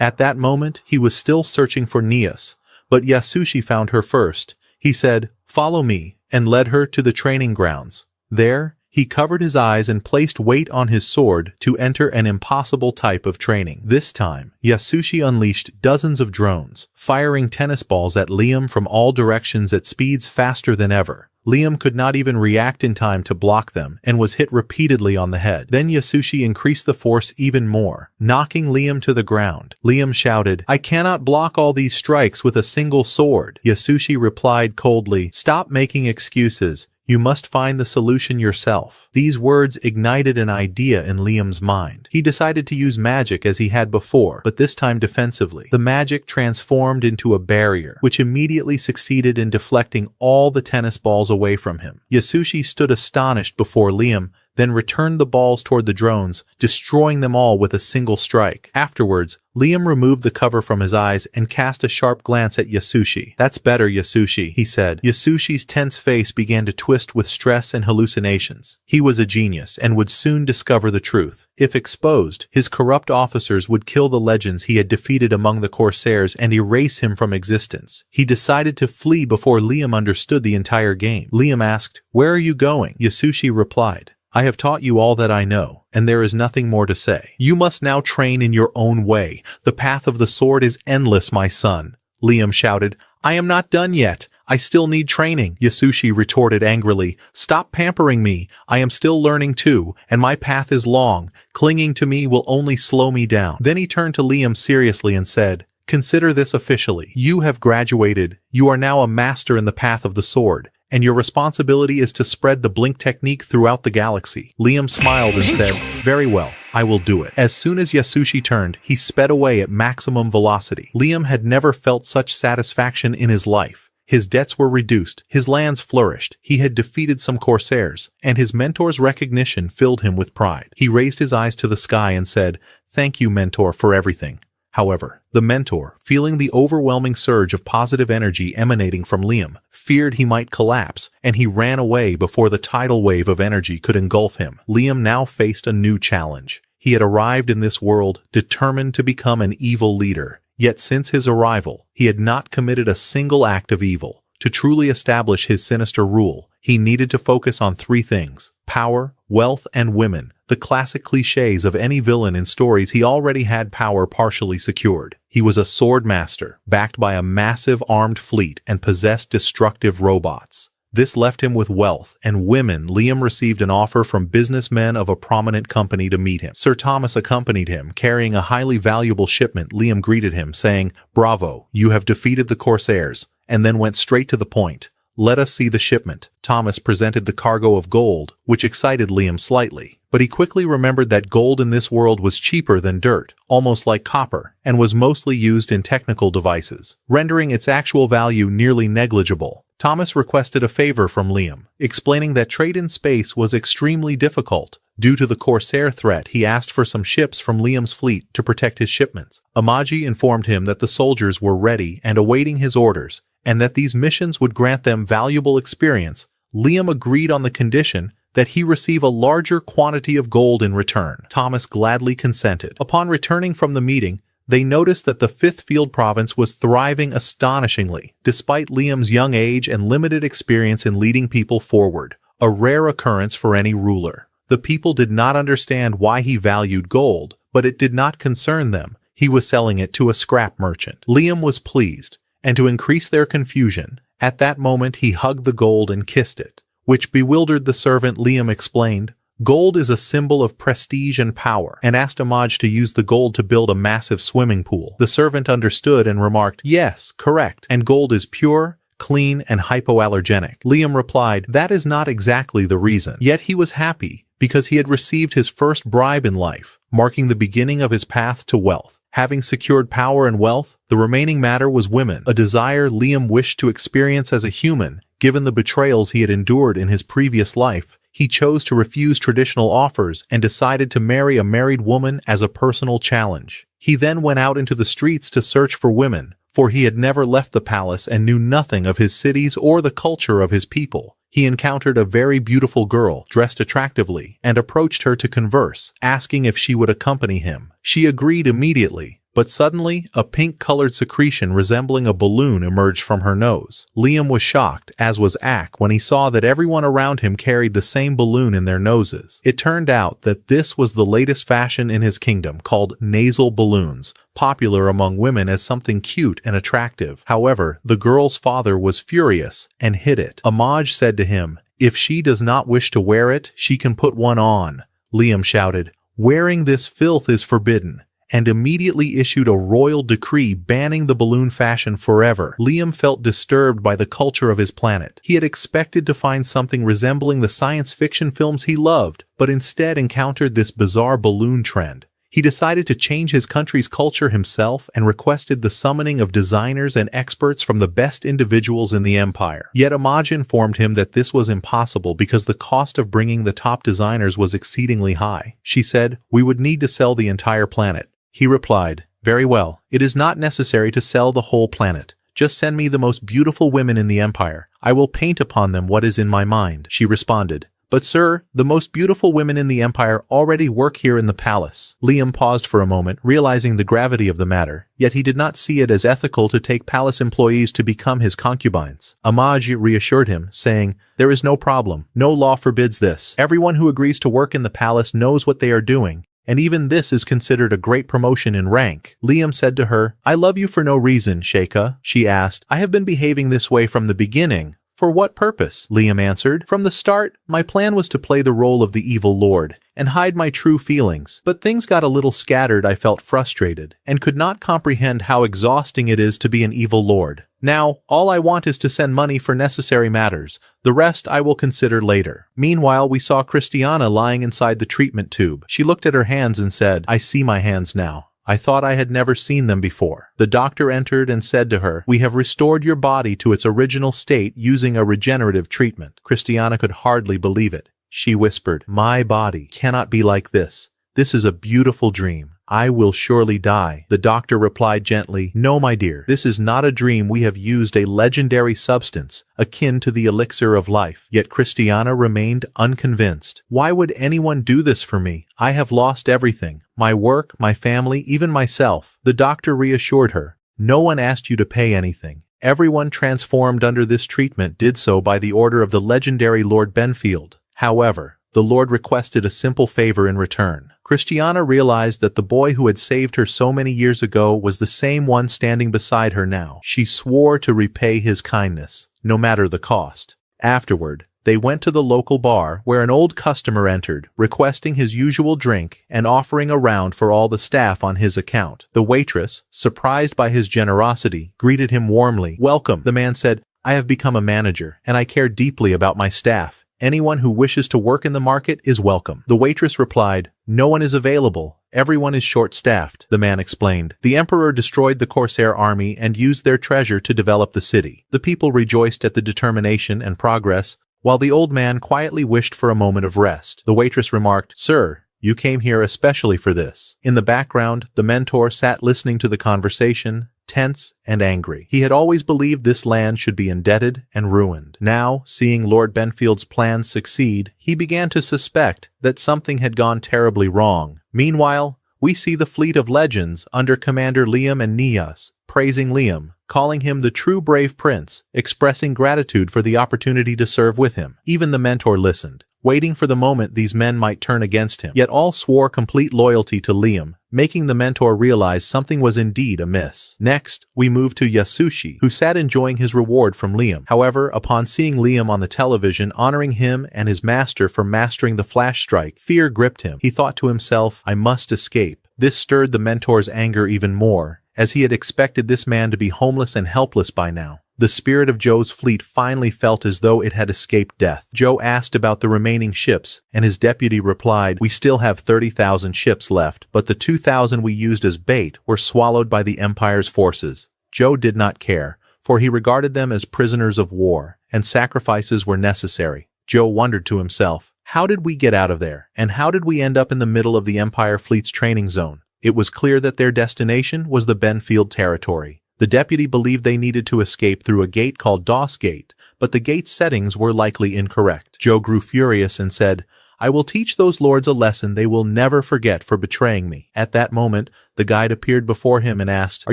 At that moment, he was still searching for Nias, but Yasushi found her first. He said, "Follow me," and led her to the training grounds. There, he covered his eyes and placed weight on his sword to enter an impossible type of training. This time, Yasushi unleashed dozens of drones, firing tennis balls at Liam from all directions at speeds faster than ever. Liam could not even react in time to block them and was hit repeatedly on the head. Then Yasushi increased the force even more, knocking Liam to the ground. Liam shouted, "I cannot block all these strikes with a single sword." Yasushi replied coldly, "Stop making excuses. You must find the solution yourself." These words ignited an idea in Liam's mind. He decided to use magic as he had before, but this time defensively. The magic transformed into a barrier, which immediately succeeded in deflecting all the tennis balls away from him. Yasushi stood astonished before Liam, then returned the balls toward the drones, destroying them all with a single strike. Afterwards, Liam removed the cover from his eyes and cast a sharp glance at Yasushi. "That's better, Yasushi," he said. Yasushi's tense face began to twist with stress and hallucinations. He was a genius and would soon discover the truth. If exposed, his corrupt officers would kill the legends he had defeated among the Corsairs and erase him from existence. He decided to flee before Liam understood the entire game. Liam asked, "Where are you going?" Yasushi replied, "I have taught you all that I know, and there is nothing more to say. You must now train in your own way. The path of the sword is endless, my son." Liam shouted, "I am not done yet. I still need training." Yasushi retorted angrily, "Stop pampering me. I am still learning too, and my path is long. Clinging to me will only slow me down." Then he turned to Liam seriously and said, "Consider this officially. You have graduated. You are now a master in the path of the sword, and your responsibility is to spread the blink technique throughout the galaxy." Liam smiled and said, "Very well, I will do it." As soon as Yasushi turned, he sped away at maximum velocity. Liam had never felt such satisfaction in his life. His debts were reduced, his lands flourished, he had defeated some Corsairs, and his mentor's recognition filled him with pride. He raised his eyes to the sky and said, "Thank you, mentor, for everything." However, the mentor, feeling the overwhelming surge of positive energy emanating from Liam, feared he might collapse, and he ran away before the tidal wave of energy could engulf him. Liam now faced a new challenge. He had arrived in this world determined to become an evil leader. Yet since his arrival, he had not committed a single act of evil. To truly establish his sinister rule, he needed to focus on three things: power, wealth, and women. The classic cliches of any villain in stories. He already had power partially secured. He was a sword master, backed by a massive armed fleet, and possessed destructive robots. This left him with wealth and women. Liam received an offer from businessmen of a prominent company to meet him. Sir Thomas accompanied him, carrying a highly valuable shipment. Liam greeted him, saying, "Bravo, you have defeated the Corsairs," and then went straight to the point. "Let us see the shipment." Thomas presented the cargo of gold, which excited Liam slightly. But he quickly remembered that gold in this world was cheaper than dirt, almost like copper, and was mostly used in technical devices, rendering its actual value nearly negligible. Thomas requested a favor from Liam, explaining that trade in space was extremely difficult. Due to the Corsair threat, he asked for some ships from Liam's fleet to protect his shipments. Amaji informed him that the soldiers were ready and awaiting his orders, and that these missions would grant them valuable experience. Liam agreed on the condition that he receive a larger quantity of gold in return. Thomas gladly consented. Upon returning from the meeting, they noticed that the 5th Field Province was thriving astonishingly, despite Liam's young age and limited experience in leading people forward, a rare occurrence for any ruler. The people did not understand why he valued gold, but it did not concern them. He was selling it to a scrap merchant. Liam was pleased, and to increase their confusion, at that moment he hugged the gold and kissed it, which bewildered the servant. Liam explained, "Gold is a symbol of prestige and power," and asked Amaj to use the gold to build a massive swimming pool. The servant understood and remarked, "Yes, correct, and gold is pure, clean, and hypoallergenic." Liam replied, "That is not exactly the reason." Yet he was happy, because he had received his first bribe in life, marking the beginning of his path to wealth. Having secured power and wealth, the remaining matter was women, a desire Liam wished to experience as a human. Given the betrayals he had endured in his previous life, He chose to refuse traditional offers and decided to marry a married woman as a personal challenge. He then went out into the streets to search for women, for he had never left the palace and knew nothing of his cities or the culture of his people. He encountered a very beautiful girl, dressed attractively, and approached her to converse, asking if she would accompany him. She agreed immediately, but suddenly, a pink-colored secretion resembling a balloon emerged from her nose. Liam was shocked, as was Ak, when he saw that everyone around him carried the same balloon in their noses. It turned out that this was the latest fashion in his kingdom, called nasal balloons, popular among women as something cute and attractive. However, the girl's father was furious and hid it. Amaj said to him, "If she does not wish to wear it, she can put one on." Liam shouted, "Wearing this filth is forbidden," and immediately issued a royal decree banning the balloon fashion forever. Liam felt disturbed by the culture of his planet. He had expected to find something resembling the science fiction films he loved, but instead encountered this bizarre balloon trend. He decided to change his country's culture himself and requested the summoning of designers and experts from the best individuals in the empire. Yet Amaj informed him that this was impossible because the cost of bringing the top designers was exceedingly high. She said, "We would need to sell the entire planet." He replied, "Very well, it is not necessary to sell the whole planet. Just send me the most beautiful women in the empire. I will paint upon them what is in my mind." She responded, "But sir, the most beautiful women in the empire already work here in the palace." Liam paused for a moment, realizing the gravity of the matter, yet he did not see it as ethical to take palace employees to become his concubines. Amaj reassured him, saying, "There is no problem. No law forbids this. Everyone who agrees to work in the palace knows what they are doing, and even this is considered a great promotion in rank." Liam said to her, "I love you for no reason, Sheikah." She asked, "I have been behaving this way from the beginning. For what purpose?" Liam answered, "From the start, my plan was to play the role of the evil lord and hide my true feelings. But things got a little scattered. I felt frustrated and could not comprehend how exhausting it is to be an evil lord. Now, all I want is to send money for necessary matters. The rest I will consider later." Meanwhile, we saw Christiana lying inside the treatment tube. She looked at her hands and said, "I see my hands now. I thought I had never seen them before." The doctor entered and said to her, "We have restored your body to its original state using a regenerative treatment." Christiana could hardly believe it. She whispered, "My body cannot be like this. This is a beautiful dream. I will surely die." The doctor replied gently, "No, my dear, this is not a dream. We have used a legendary substance, akin to the elixir of life." Yet Christiana remained unconvinced. "Why would anyone do this for me? I have lost everything. My work, my family, even myself." The doctor reassured her, "No one asked you to pay anything. Everyone transformed under this treatment did so by the order of the legendary Lord Benfield. However, the Lord requested a simple favor in return." Christiana realized that the boy who had saved her so many years ago was the same one standing beside her now. She swore to repay his kindness, no matter the cost. Afterward, they went to the local bar where an old customer entered, requesting his usual drink and offering a round for all the staff on his account. The waitress, surprised by his generosity, greeted him warmly. "Welcome," the man said. "I have become a manager, and I care deeply about my staff. Anyone who wishes to work in the market is welcome." The waitress replied, "No one is available. Everyone is short-staffed," the man explained. "The emperor destroyed the Corsair army and used their treasure to develop the city." The people rejoiced at the determination and progress, while the old man quietly wished for a moment of rest. The waitress remarked, "Sir, you came here especially for this." In the background, the mentor sat listening to the conversation, tense and angry. He had always believed this land should be indebted and ruined. Now, seeing Lord Benfield's plans succeed, he began to suspect that something had gone terribly wrong. Meanwhile, we see the fleet of legends under Commander Liam and Nias, praising Liam, calling him the true brave prince, expressing gratitude for the opportunity to serve with him. Even the mentor listened, waiting for the moment these men might turn against him. Yet all swore complete loyalty to Liam, making the mentor realize something was indeed amiss. Next, we move to Yasushi, who sat enjoying his reward from Liam. However, upon seeing Liam on the television honoring him and his master for mastering the flash strike, fear gripped him. He thought to himself, "I must escape." This stirred the mentor's anger even more, as he had expected this man to be homeless and helpless by now. The spirit of Joe's fleet finally felt as though it had escaped death. Joe asked about the remaining ships, and his deputy replied, "We still have 30,000 ships left, but the 2,000 we used as bait were swallowed by the Empire's forces." Joe did not care, for he regarded them as prisoners of war, and sacrifices were necessary. Joe wondered to himself, How did we get out of there? And how did we end up in the middle of the Empire Fleet's training zone? It was clear that their destination was the Benfield territory. The deputy believed they needed to escape through a gate called DOS Gate, but the gate's settings were likely incorrect. Joe grew furious and said, I will teach those lords a lesson they will never forget for betraying me. At that moment, the guide appeared before him and asked, Are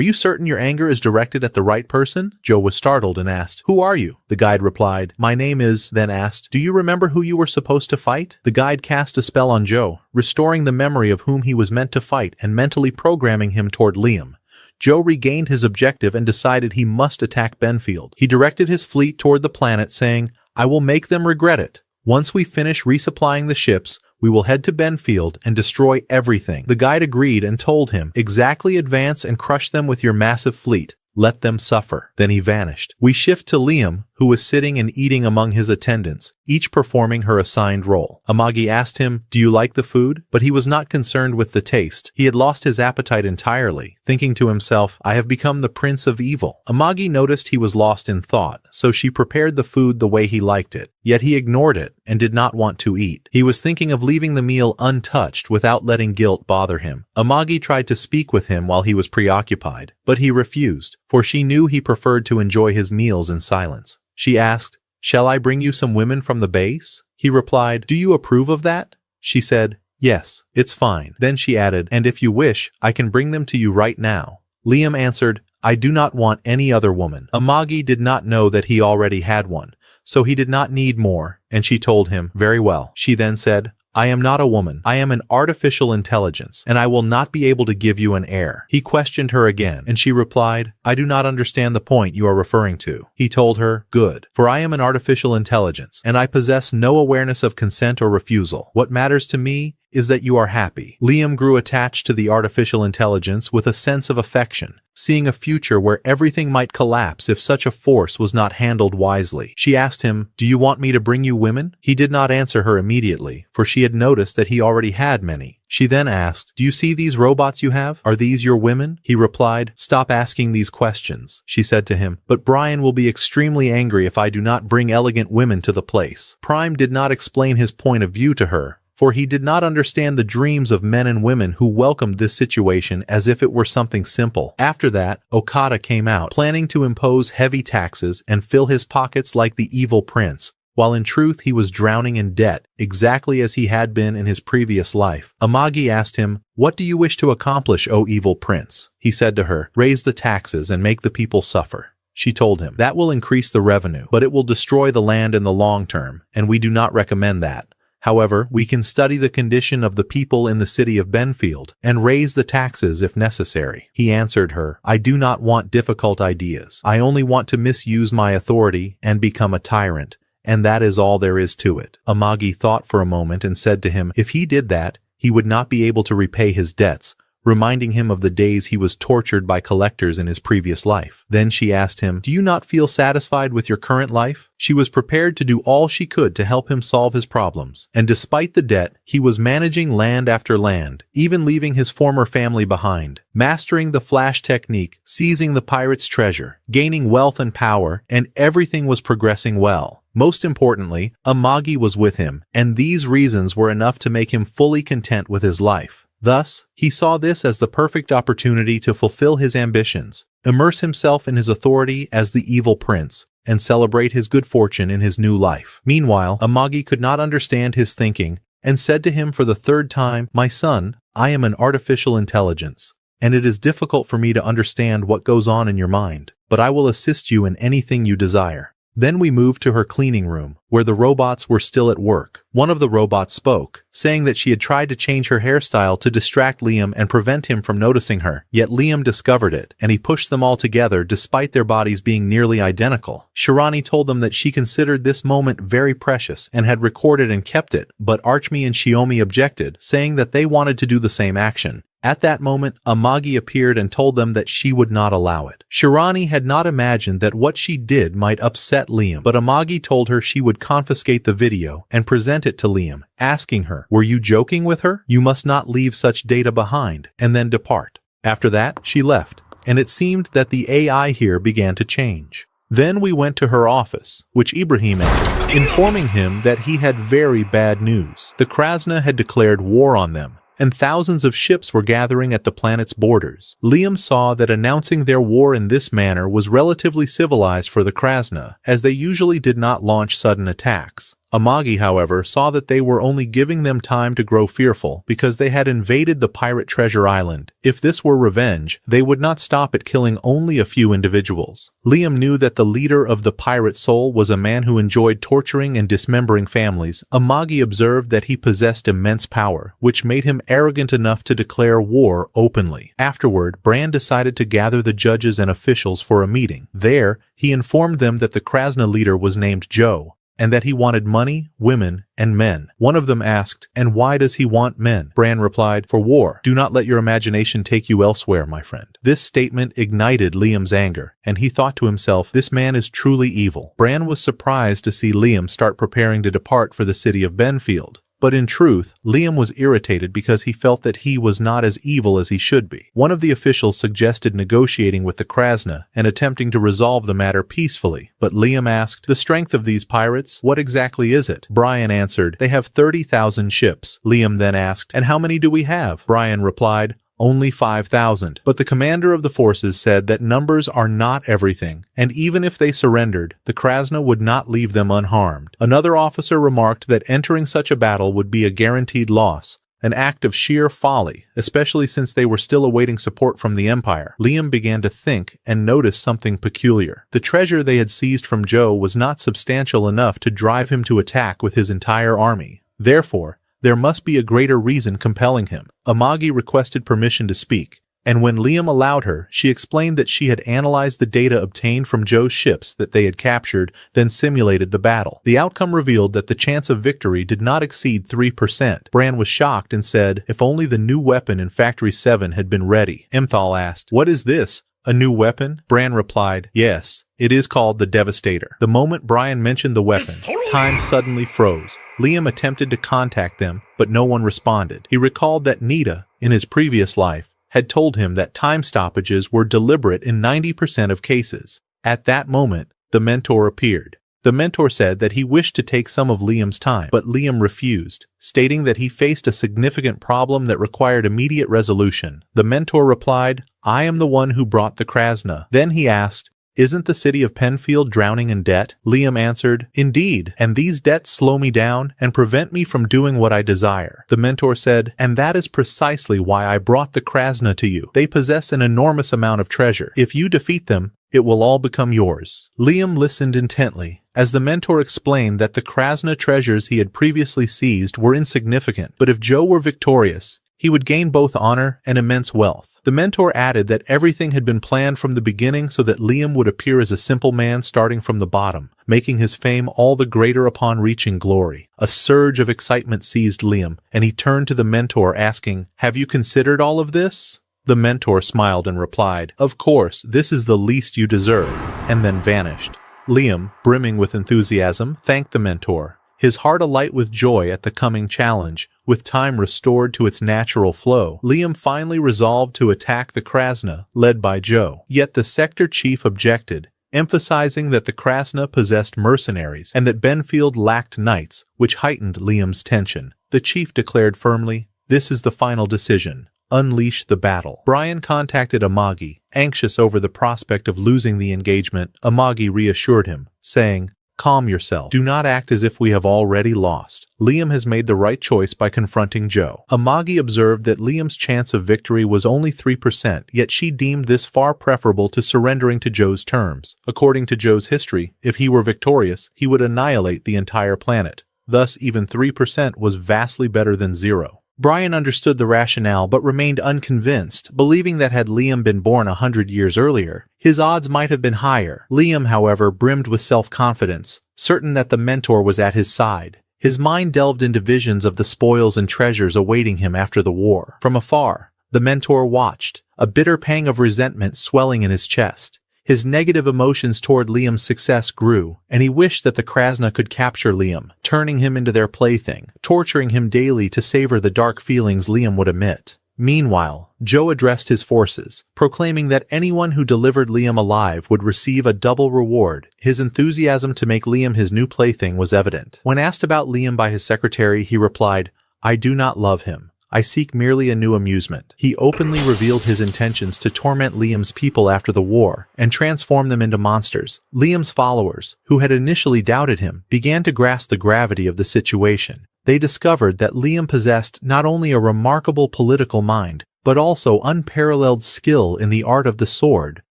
you certain your anger is directed at the right person? Joe was startled and asked, Who are you? The guide replied, My name is, then asked, Do you remember who you were supposed to fight? The guide cast a spell on Joe, restoring the memory of whom he was meant to fight and mentally programming him toward Liam. Joe regained his objective and decided he must attack Benfield. He directed his fleet toward the planet, saying, I will make them regret it. Once we finish resupplying the ships, we will head to Benfield and destroy everything. The guide agreed and told him, Exactly advance and crush them with your massive fleet. Let them suffer. Then he vanished. We shift to Liam, who was sitting and eating among his attendants, each performing her assigned role. Amagi asked him, Do you like the food? But he was not concerned with the taste. He had lost his appetite entirely, thinking to himself, I have become the prince of evil. Amagi noticed he was lost in thought, so she prepared the food the way he liked it. Yet he ignored it and did not want to eat. He was thinking of leaving the meal untouched without letting guilt bother him. Amagi tried to speak with him while he was preoccupied, but he refused, for she knew he preferred to enjoy his meals in silence. She asked, Shall I bring you some women from the base? He replied, Do you approve of that? She said, Yes, it's fine. Then she added, And if you wish, I can bring them to you right now. Liam answered, I do not want any other woman. Amagi did not know that he already had one, so he did not need more, and she told him, Very well. She then said, I am not a woman. I am an artificial intelligence, and I will not be able to give you an heir. He questioned her again, and she replied, I do not understand the point you are referring to. He told her, Good, for I am an artificial intelligence, and I possess no awareness of consent or refusal. What matters to me is that you are happy. Liam grew attached to the artificial intelligence with a sense of affection, seeing a future where everything might collapse if such a force was not handled wisely. She asked him, Do you want me to bring you women? He did not answer her immediately, for she had noticed that he already had many. She then asked, Do you see these robots you have? Are these your women? He replied, Stop asking these questions. She said to him, But Brian will be extremely angry if I do not bring elegant women to the place. Prime did not explain his point of view to her, for he did not understand the dreams of men and women who welcomed this situation as if it were something simple. After that, Okada came out, planning to impose heavy taxes and fill his pockets like the evil prince, while in truth he was drowning in debt, exactly as he had been in his previous life. Amagi asked him, What do you wish to accomplish, O evil prince? He said to her, Raise the taxes and make the people suffer. She told him, That will increase the revenue, but it will destroy the land in the long term, and we do not recommend that. However, we can study the condition of the people in the city of Benfield and raise the taxes if necessary. He answered her, I do not want difficult ideas. I only want to misuse my authority and become a tyrant, and that is all there is to it. Amagi thought for a moment and said to him, If he did that, he would not be able to repay his debts, reminding him of the days he was tortured by collectors in his previous life. Then she asked him, Do you not feel satisfied with your current life? She was prepared to do all she could to help him solve his problems, and despite the debt, he was managing land after land, even leaving his former family behind, mastering the flash technique, seizing the pirate's treasure, gaining wealth and power, and everything was progressing well. Most importantly, Amagi was with him, and these reasons were enough to make him fully content with his life. Thus, he saw this as the perfect opportunity to fulfill his ambitions, immerse himself in his authority as the evil prince, and celebrate his good fortune in his new life. Meanwhile, Amagi could not understand his thinking, and said to him for the third time, My son, I am an artificial intelligence, and it is difficult for me to understand what goes on in your mind, but I will assist you in anything you desire. Then we moved to her cleaning room, where the robots were still at work. One of the robots spoke, saying that she had tried to change her hairstyle to distract Liam and prevent him from noticing her. Yet Liam discovered it, and he pushed them all together despite their bodies being nearly identical. Shirani told them that she considered this moment very precious and had recorded and kept it, but Archmi and Shiomi objected, saying that they wanted to do the same action. At that moment, Amagi appeared and told them that she would not allow it. Shirani had not imagined that what she did might upset Liam, but Amagi told her she would confiscate the video and present it to Liam, asking her, Were you joking with her? You must not leave such data behind, and then depart. After that, she left, and it seemed that the AI here began to change. Then we went to her office, which Ibrahim entered, informing him that he had very bad news. The Krasna had declared war on them, and thousands of ships were gathering at the planet's borders. Liam saw that announcing their war in this manner was relatively civilized for the Krasna, as they usually did not launch sudden attacks. Amagi, however, saw that they were only giving them time to grow fearful because they had invaded the pirate treasure island. If this were revenge, they would not stop at killing only a few individuals. Liam knew that the leader of the pirate soul was a man who enjoyed torturing and dismembering families. Amagi observed that he possessed immense power, which made him arrogant enough to declare war openly. Afterward, Bran decided to gather the judges and officials for a meeting. There, he informed them that the Krasna leader was named Joe, and that he wanted money, women, and men. One of them asked, "And why does he want men?" Bran replied, "For war. Do not let your imagination take you elsewhere, my friend." This statement ignited Liam's anger, and he thought to himself, this man is truly evil. Bran was surprised to see Liam start preparing to depart for the city of Benfield. But in truth, Liam was irritated because he felt that he was not as evil as he should be. One of the officials suggested negotiating with the Krasna and attempting to resolve the matter peacefully, but Liam asked, "The strength of these pirates, what exactly is it?" Brian answered, "They have 30,000 ships." Liam then asked, "And how many do we have?" Brian replied, "Only 5,000. But the commander of the forces said that numbers are not everything, and even if they surrendered, the Krasna would not leave them unharmed." Another officer remarked that entering such a battle would be a guaranteed loss, an act of sheer folly, especially since they were still awaiting support from the Empire. Liam began to think and notice something peculiar. The treasure they had seized from Joe was not substantial enough to drive him to attack with his entire army. Therefore, there must be a greater reason compelling him. Amagi requested permission to speak, and when Liam allowed her, she explained that she had analyzed the data obtained from Joe's ships that they had captured, then simulated the battle. The outcome revealed that the chance of victory did not exceed 3%. Bran was shocked and said, "If only the new weapon in Factory 7 had been ready." Imthal asked, "What is this? A new weapon?" Bran replied, "Yes, it is called the Devastator." The moment Brian mentioned the weapon, time suddenly froze. Liam attempted to contact them, but no one responded. He recalled that Nita, in his previous life, had told him that time stoppages were deliberate in 90% of cases. At that moment, the mentor appeared. The mentor said that he wished to take some of Liam's time, but Liam refused, stating that he faced a significant problem that required immediate resolution. The mentor replied, "I am the one who brought the Krasna." Then he asked, "Isn't the city of Penfield drowning in debt?" Liam answered, "Indeed, and these debts slow me down and prevent me from doing what I desire." The mentor said, "And that is precisely why I brought the Krasna to you. They possess an enormous amount of treasure. If you defeat them, it will all become yours." Liam listened intently, as the mentor explained that the Krasna treasures he had previously seized were insignificant, but if Joe were victorious, he would gain both honor and immense wealth. The mentor added that everything had been planned from the beginning so that Liam would appear as a simple man starting from the bottom, making his fame all the greater upon reaching glory. A surge of excitement seized Liam, and he turned to the mentor asking, "Have you considered all of this?" The mentor smiled and replied, "Of course, this is the least you deserve," and then vanished. Liam, brimming with enthusiasm, thanked the mentor, his heart alight with joy at the coming challenge. With time restored to its natural flow, Liam finally resolved to attack the Krasna, led by Joe. Yet the sector chief objected, emphasizing that the Krasna possessed mercenaries and that Benfield lacked knights, which heightened Liam's tension. The chief declared firmly, "This is the final decision. Unleash the battle." Brian contacted Amagi, anxious over the prospect of losing the engagement. Amagi reassured him, saying, "Calm yourself. Do not act as if we have already lost. Liam has made the right choice by confronting Joe." Amagi observed that Liam's chance of victory was only 3%, yet she deemed this far preferable to surrendering to Joe's terms. According to Joe's history, if he were victorious, he would annihilate the entire planet. Thus, even 3% was vastly better than 0. Brian understood the rationale but remained unconvinced, believing that had Liam been born 100 years earlier, his odds might have been higher. Liam, however, brimmed with self-confidence, certain that the mentor was at his side. His mind delved into visions of the spoils and treasures awaiting him after the war. From afar, the mentor watched, a bitter pang of resentment swelling in his chest. His negative emotions toward Liam's success grew, and he wished that the Krasna could capture Liam, turning him into their plaything, torturing him daily to savor the dark feelings Liam would emit. Meanwhile, Joe addressed his forces, proclaiming that anyone who delivered Liam alive would receive a double reward. His enthusiasm to make Liam his new plaything was evident. When asked about Liam by his secretary, he replied, "I do not love him. I seek merely a new amusement." He openly revealed his intentions to torment Liam's people after the war and transform them into monsters. Liam's followers, who had initially doubted him, began to grasp the gravity of the situation. They discovered that Liam possessed not only a remarkable political mind, but also unparalleled skill in the art of the sword.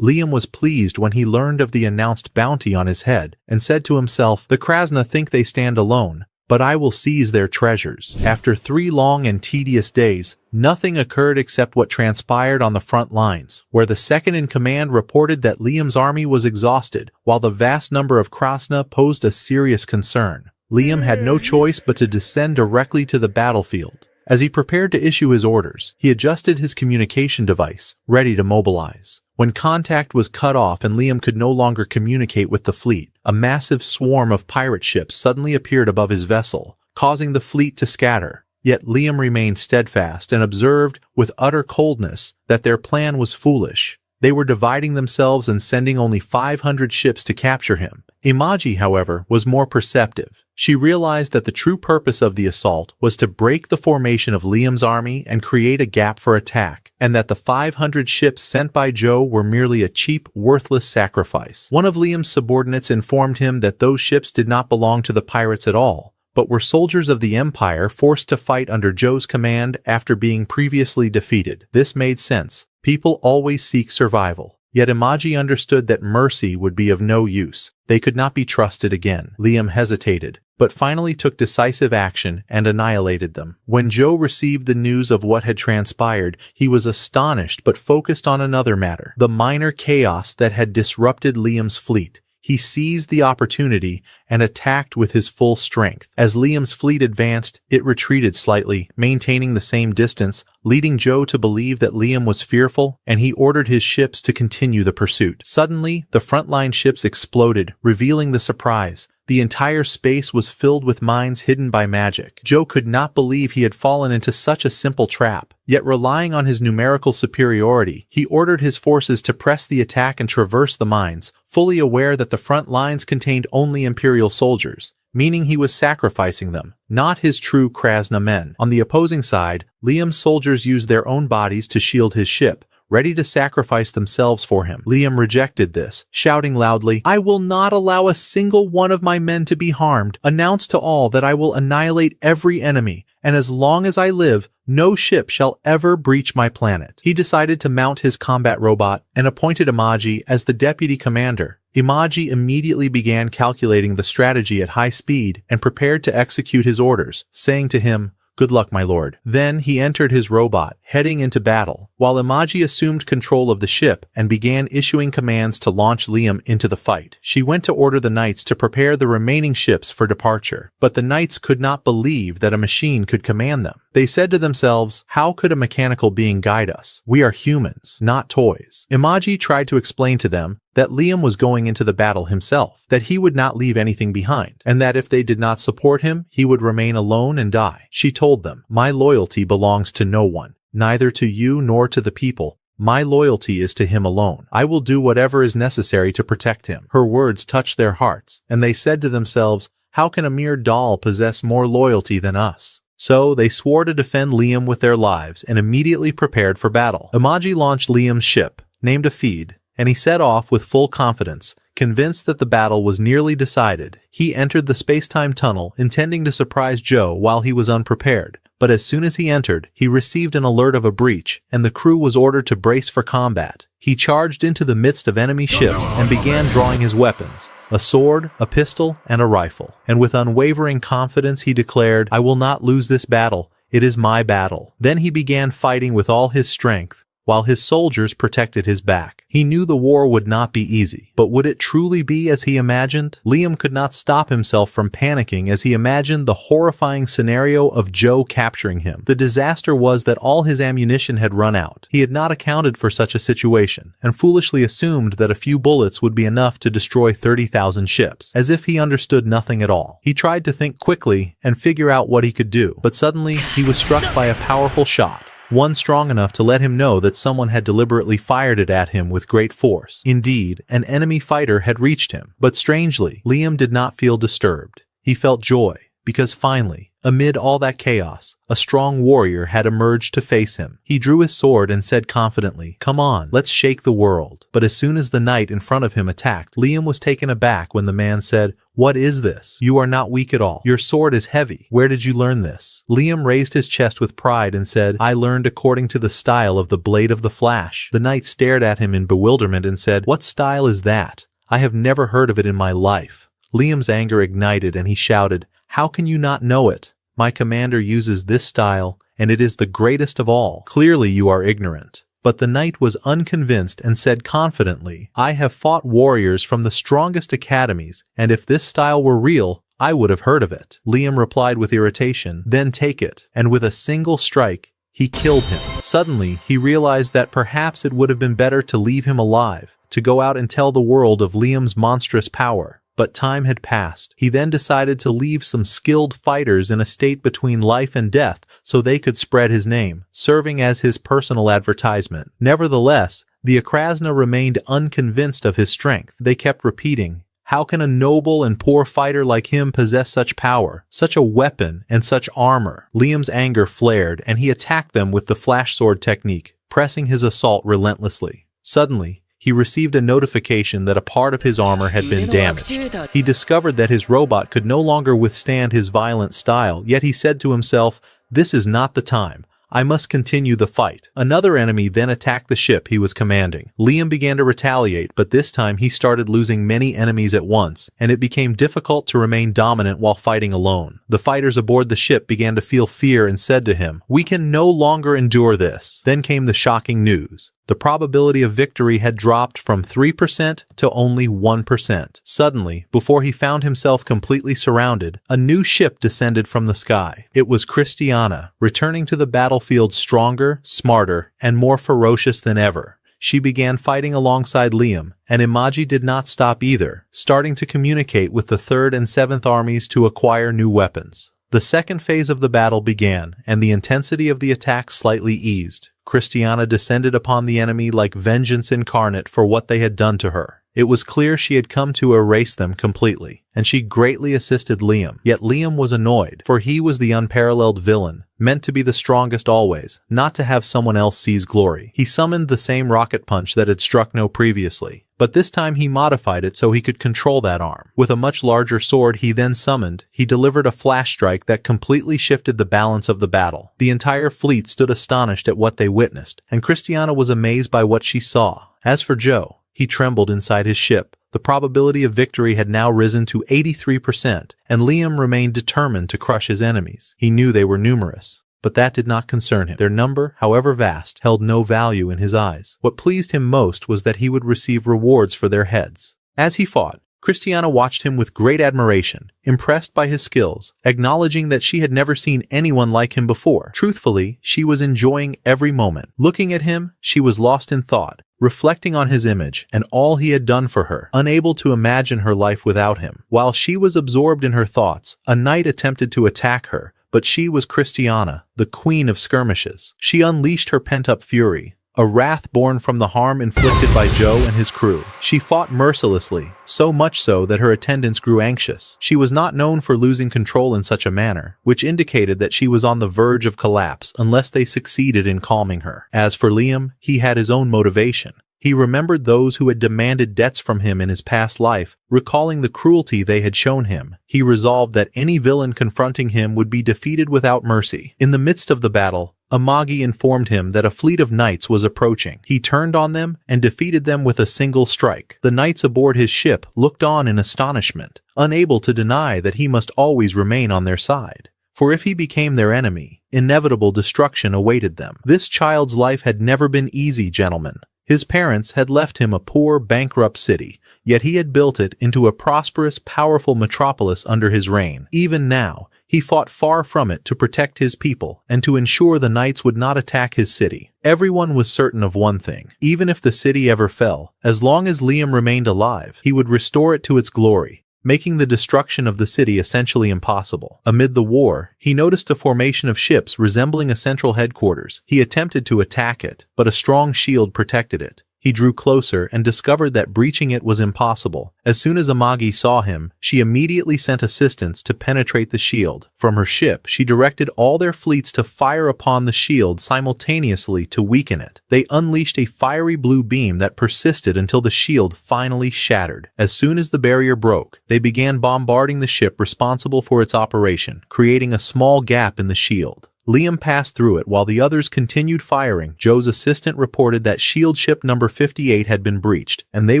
Liam was pleased when he learned of the announced bounty on his head and said to himself, "The Krasna think they stand alone, but I will seize their treasures." After 3 long and tedious days, nothing occurred except what transpired on the front lines, where the second-in-command reported that Liam's army was exhausted, while the vast number of Krasna posed a serious concern. Liam had no choice but to descend directly to the battlefield. As he prepared to issue his orders, he adjusted his communication device, ready to mobilize. When contact was cut off and Liam could no longer communicate with the fleet, a massive swarm of pirate ships suddenly appeared above his vessel, causing the fleet to scatter. Yet Liam remained steadfast and observed, with utter coldness, that their plan was foolish. They were dividing themselves and sending only 500 ships to capture him. Imaji, however, was more perceptive. She realized that the true purpose of the assault was to break the formation of Liam's army and create a gap for attack, and that the 500 ships sent by Joe were merely a cheap, worthless sacrifice. One of Liam's subordinates informed him that those ships did not belong to the pirates at all, but were soldiers of the Empire forced to fight under Joe's command after being previously defeated. This made sense. People always seek survival. Yet Imaji understood that mercy would be of no use. They could not be trusted again. Liam hesitated, but finally took decisive action and annihilated them. When Joe received the news of what had transpired, he was astonished but focused on another matter, the minor chaos that had disrupted Liam's fleet. He seized the opportunity and attacked with his full strength. As Liam's fleet advanced, it retreated slightly, maintaining the same distance, leading Joe to believe that Liam was fearful, and he ordered his ships to continue the pursuit. Suddenly, the frontline ships exploded, revealing the surprise. The entire space was filled with mines hidden by magic. Joe could not believe he had fallen into such a simple trap. Yet relying on his numerical superiority, he ordered his forces to press the attack and traverse the mines, fully aware that the front lines contained only Imperial soldiers, meaning he was sacrificing them, not his true Krasna men. On the opposing side, Liam's soldiers used their own bodies to shield his ship, ready to sacrifice themselves for him. Liam rejected this, shouting loudly, "I will not allow a single one of my men to be harmed. Announce to all that I will annihilate every enemy, and as long as I live, no ship shall ever breach my planet." He decided to mount his combat robot and appointed Imaji as the deputy commander. Imaji immediately began calculating the strategy at high speed and prepared to execute his orders, saying to him, "Good luck, my lord." Then he entered his robot, heading into battle, while Imaji assumed control of the ship and began issuing commands to launch Liam into the fight. She went to order the knights to prepare the remaining ships for departure, but the knights could not believe that a machine could command them. They said to themselves, "How could a mechanical being guide us? We are humans, not toys." Imaji tried to explain to them that Liam was going into the battle himself, that he would not leave anything behind, and that if they did not support him, he would remain alone and die. She told them, "My loyalty belongs to no one, neither to you nor to the people. My loyalty is to him alone. I will do whatever is necessary to protect him." Her words touched their hearts, and they said to themselves, "How can a mere doll possess more loyalty than us?" So they swore to defend Liam with their lives and immediately prepared for battle. Imaji launched Liam's ship, named Afid, and he set off with full confidence, convinced that the battle was nearly decided. He entered the space-time tunnel, intending to surprise Joe while he was unprepared. But as soon as he entered, he received an alert of a breach, and the crew was ordered to brace for combat. He charged into the midst of enemy ships and began drawing his weapons, a sword, a pistol, and a rifle. And with unwavering confidence he declared, "I will not lose this battle. It is my battle." Then he began fighting with all his strength, while his soldiers protected his back. He knew the war would not be easy, but would it truly be as he imagined? Liam could not stop himself from panicking as he imagined the horrifying scenario of Joe capturing him. The disaster was that all his ammunition had run out. He had not accounted for such a situation, and foolishly assumed that a few bullets would be enough to destroy 30,000 ships, as if he understood nothing at all. He tried to think quickly and figure out what he could do, but suddenly he was struck by a powerful shot. one strong enough to let him know that someone had deliberately fired it at him with great force. Indeed, an enemy fighter had reached him. But strangely, Liam did not feel disturbed. He felt joy, because finally, amid all that chaos, a strong warrior had emerged to face him. He drew his sword and said confidently, "Come on, let's shake the world." But as soon as the knight in front of him attacked, Liam was taken aback when the man said, "What is this? You are not weak at all. Your sword is heavy. Where did you learn this?" Liam raised his chest with pride and said, "I learned according to the style of the blade of the Flash." The knight stared at him in bewilderment and said, "What style is that? I have never heard of it in my life." Liam's anger ignited and he shouted, "How can you not know it? My commander uses this style, and it is the greatest of all. Clearly you are ignorant." But the knight was unconvinced and said confidently, "I have fought warriors from the strongest academies, and if this style were real, I would have heard of it." Liam replied with irritation, "Then take it." And with a single strike, he killed him. Suddenly, he realized that perhaps it would have been better to leave him alive, to go out and tell the world of Liam's monstrous power. But time had passed. He then decided to leave some skilled fighters in a state between life and death so they could spread his name, serving as his personal advertisement. Nevertheless, the Akrasna remained unconvinced of his strength. They kept repeating, "How can a noble and poor fighter like him possess such power, such a weapon, and such armor?" Liam's anger flared, and he attacked them with the flash sword technique, pressing his assault relentlessly. Suddenly, he received a notification that a part of his armor had been damaged. He discovered that his robot could no longer withstand his violent style, yet he said to himself, "This is not the time. I must continue the fight." Another enemy then attacked the ship he was commanding. Liam began to retaliate, but this time he started losing many enemies at once, and it became difficult to remain dominant while fighting alone. The fighters aboard the ship began to feel fear and said to him, "We can no longer endure this." Then came the shocking news. The probability of victory had dropped from 3% to only 1%. Suddenly, before he found himself completely surrounded, a new ship descended from the sky. It was Christiana, returning to the battlefield stronger, smarter, and more ferocious than ever. She began fighting alongside Liam, and Imaji did not stop either, starting to communicate with the 3rd and 7th armies to acquire new weapons. The second phase of the battle began, and the intensity of the attack slightly eased. Christiana descended upon the enemy like vengeance incarnate for what they had done to her. It was clear she had come to erase them completely, and she greatly assisted Liam. Yet Liam was annoyed, for he was the unparalleled villain, meant to be the strongest always, not to have someone else seize glory. He summoned the same rocket punch that had struck No previously, but this time he modified it so he could control that arm. With a much larger sword he then summoned, he delivered a flash strike that completely shifted the balance of the battle. The entire fleet stood astonished at what they witnessed, and Christiana was amazed by what she saw. As for Joe, he trembled inside his ship. The probability of victory had now risen to 83%, and Liam remained determined to crush his enemies. He knew they were numerous, but that did not concern him. Their number, however vast, held no value in his eyes. What pleased him most was that he would receive rewards for their heads. As he fought, Christiana watched him with great admiration, impressed by his skills, acknowledging that she had never seen anyone like him before. Truthfully, she was enjoying every moment. Looking at him, she was lost in thought, reflecting on his image and all he had done for her, unable to imagine her life without him. While she was absorbed in her thoughts, a knight attempted to attack her, but she was Christiana, the queen of skirmishes. She unleashed her pent-up fury, a wrath born from the harm inflicted by Joe and his crew. She fought mercilessly, so much so that her attendants grew anxious. She was not known for losing control in such a manner, which indicated that she was on the verge of collapse unless they succeeded in calming her. As for Liam, he had his own motivation. He remembered those who had demanded debts from him in his past life, recalling the cruelty they had shown him. He resolved that any villain confronting him would be defeated without mercy. In the midst of the battle, Amagi informed him that a fleet of knights was approaching. He turned on them and defeated them with a single strike. The knights aboard his ship looked on in astonishment, unable to deny that he must always remain on their side. For if he became their enemy, inevitable destruction awaited them. This child's life had never been easy, gentlemen. His parents had left him a poor, bankrupt city, yet he had built it into a prosperous, powerful metropolis under his reign. Even now, he fought far from it to protect his people and to ensure the knights would not attack his city. Everyone was certain of one thing: even if the city ever fell, as long as Liam remained alive, he would restore it to its glory. making the destruction of the city essentially impossible. Amid the war, he noticed a formation of ships resembling a central headquarters. He attempted to attack it, but a strong shield protected it. He drew closer and discovered that breaching it was impossible. As soon as Amagi saw him, she immediately sent assistants to penetrate the shield. From her ship, she directed all their fleets to fire upon the shield simultaneously to weaken it. They unleashed a fiery blue beam that persisted until the shield finally shattered. As soon as the barrier broke, they began bombarding the ship responsible for its operation, creating a small gap in the shield. Liam passed through it while the others continued firing. Joe's assistant reported that shield ship number 58 had been breached, and they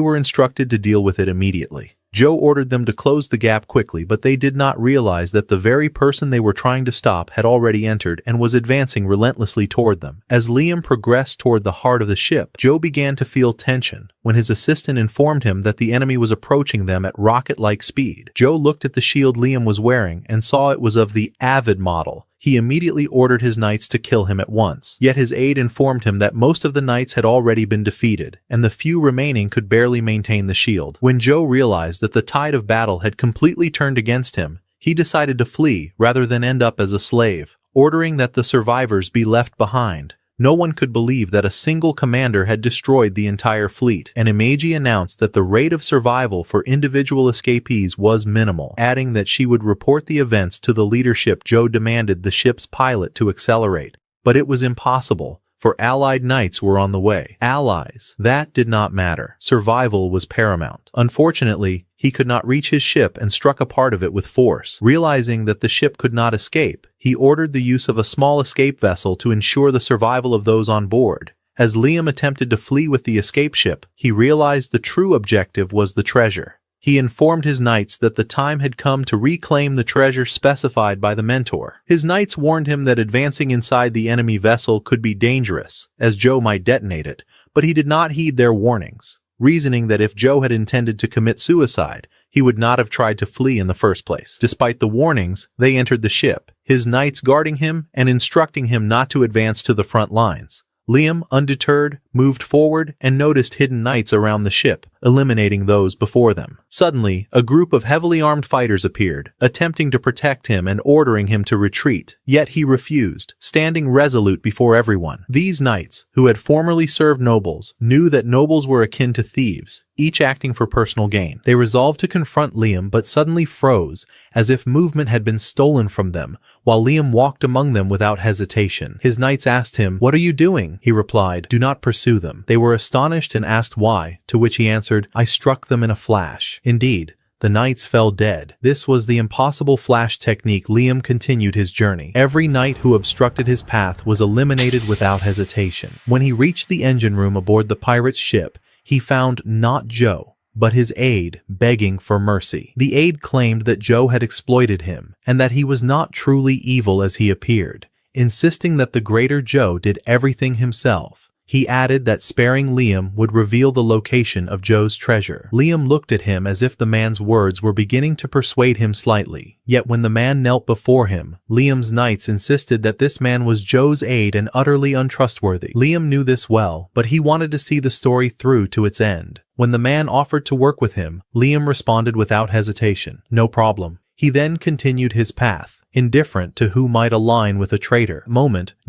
were instructed to deal with it immediately. Joe ordered them to close the gap quickly, but they did not realize that the very person they were trying to stop had already entered and was advancing relentlessly toward them. As Liam progressed toward the heart of the ship, Joe began to feel tension when his assistant informed him that the enemy was approaching them at rocket-like speed. Joe looked at the shield Liam was wearing and saw it was of the Avid model. He immediately ordered his knights to kill him at once. Yet his aide informed him that most of the knights had already been defeated, and the few remaining could barely maintain the shield. When Joe realized that the tide of battle had completely turned against him, he decided to flee rather than end up as a slave, ordering that the survivors be left behind. No one could believe that a single commander had destroyed the entire fleet, and Imeji announced that the rate of survival for individual escapees was minimal, adding that she would report the events to the leadership. Joe demanded the ship's pilot to accelerate, but it was impossible, for Allied knights were on the way. Allies. That did not matter. Survival was paramount. Unfortunately, he could not reach his ship and struck a part of it with force. Realizing that the ship could not escape, he ordered the use of a small escape vessel to ensure the survival of those on board. As Liam attempted to flee with the escape ship, he realized the true objective was the treasure. He informed his knights that the time had come to reclaim the treasure specified by the mentor. His knights warned him that advancing inside the enemy vessel could be dangerous, as Joe might detonate it, but he did not heed their warnings, reasoning that if Joe had intended to commit suicide, he would not have tried to flee in the first place. Despite the warnings, they entered the ship, his knights guarding him and instructing him not to advance to the front lines. Liam, undeterred, moved forward and noticed hidden knights around the ship, eliminating those before them. Suddenly, a group of heavily armed fighters appeared, attempting to protect him and ordering him to retreat. Yet he refused, standing resolute before everyone. These knights, who had formerly served nobles, knew that nobles were akin to thieves, each acting for personal gain. They resolved to confront Liam but suddenly froze, as if movement had been stolen from them, while Liam walked among them without hesitation. His knights asked him, "What are you doing?" He replied, "Do not pursue them." They were astonished and asked why, to which he answered, "I struck them in a flash." Indeed, the knights fell dead. This was the impossible flash technique. Liam continued his journey. Every knight who obstructed his path was eliminated without hesitation. When he reached the engine room aboard the pirate's ship, he found not Joe, but his aide, begging for mercy. The aide claimed that Joe had exploited him, and that he was not truly evil as he appeared, insisting that the greater Joe did everything himself. He added that sparing Liam would reveal the location of Joe's treasure. Liam looked at him as if the man's words were beginning to persuade him slightly. Yet when the man knelt before him, Liam's knights insisted that this man was Joe's aide and utterly untrustworthy. Liam knew this well, but he wanted to see the story through to its end. When the man offered to work with him, Liam responded without hesitation, "No problem." He then continued his path, indifferent to who might align with a traitor.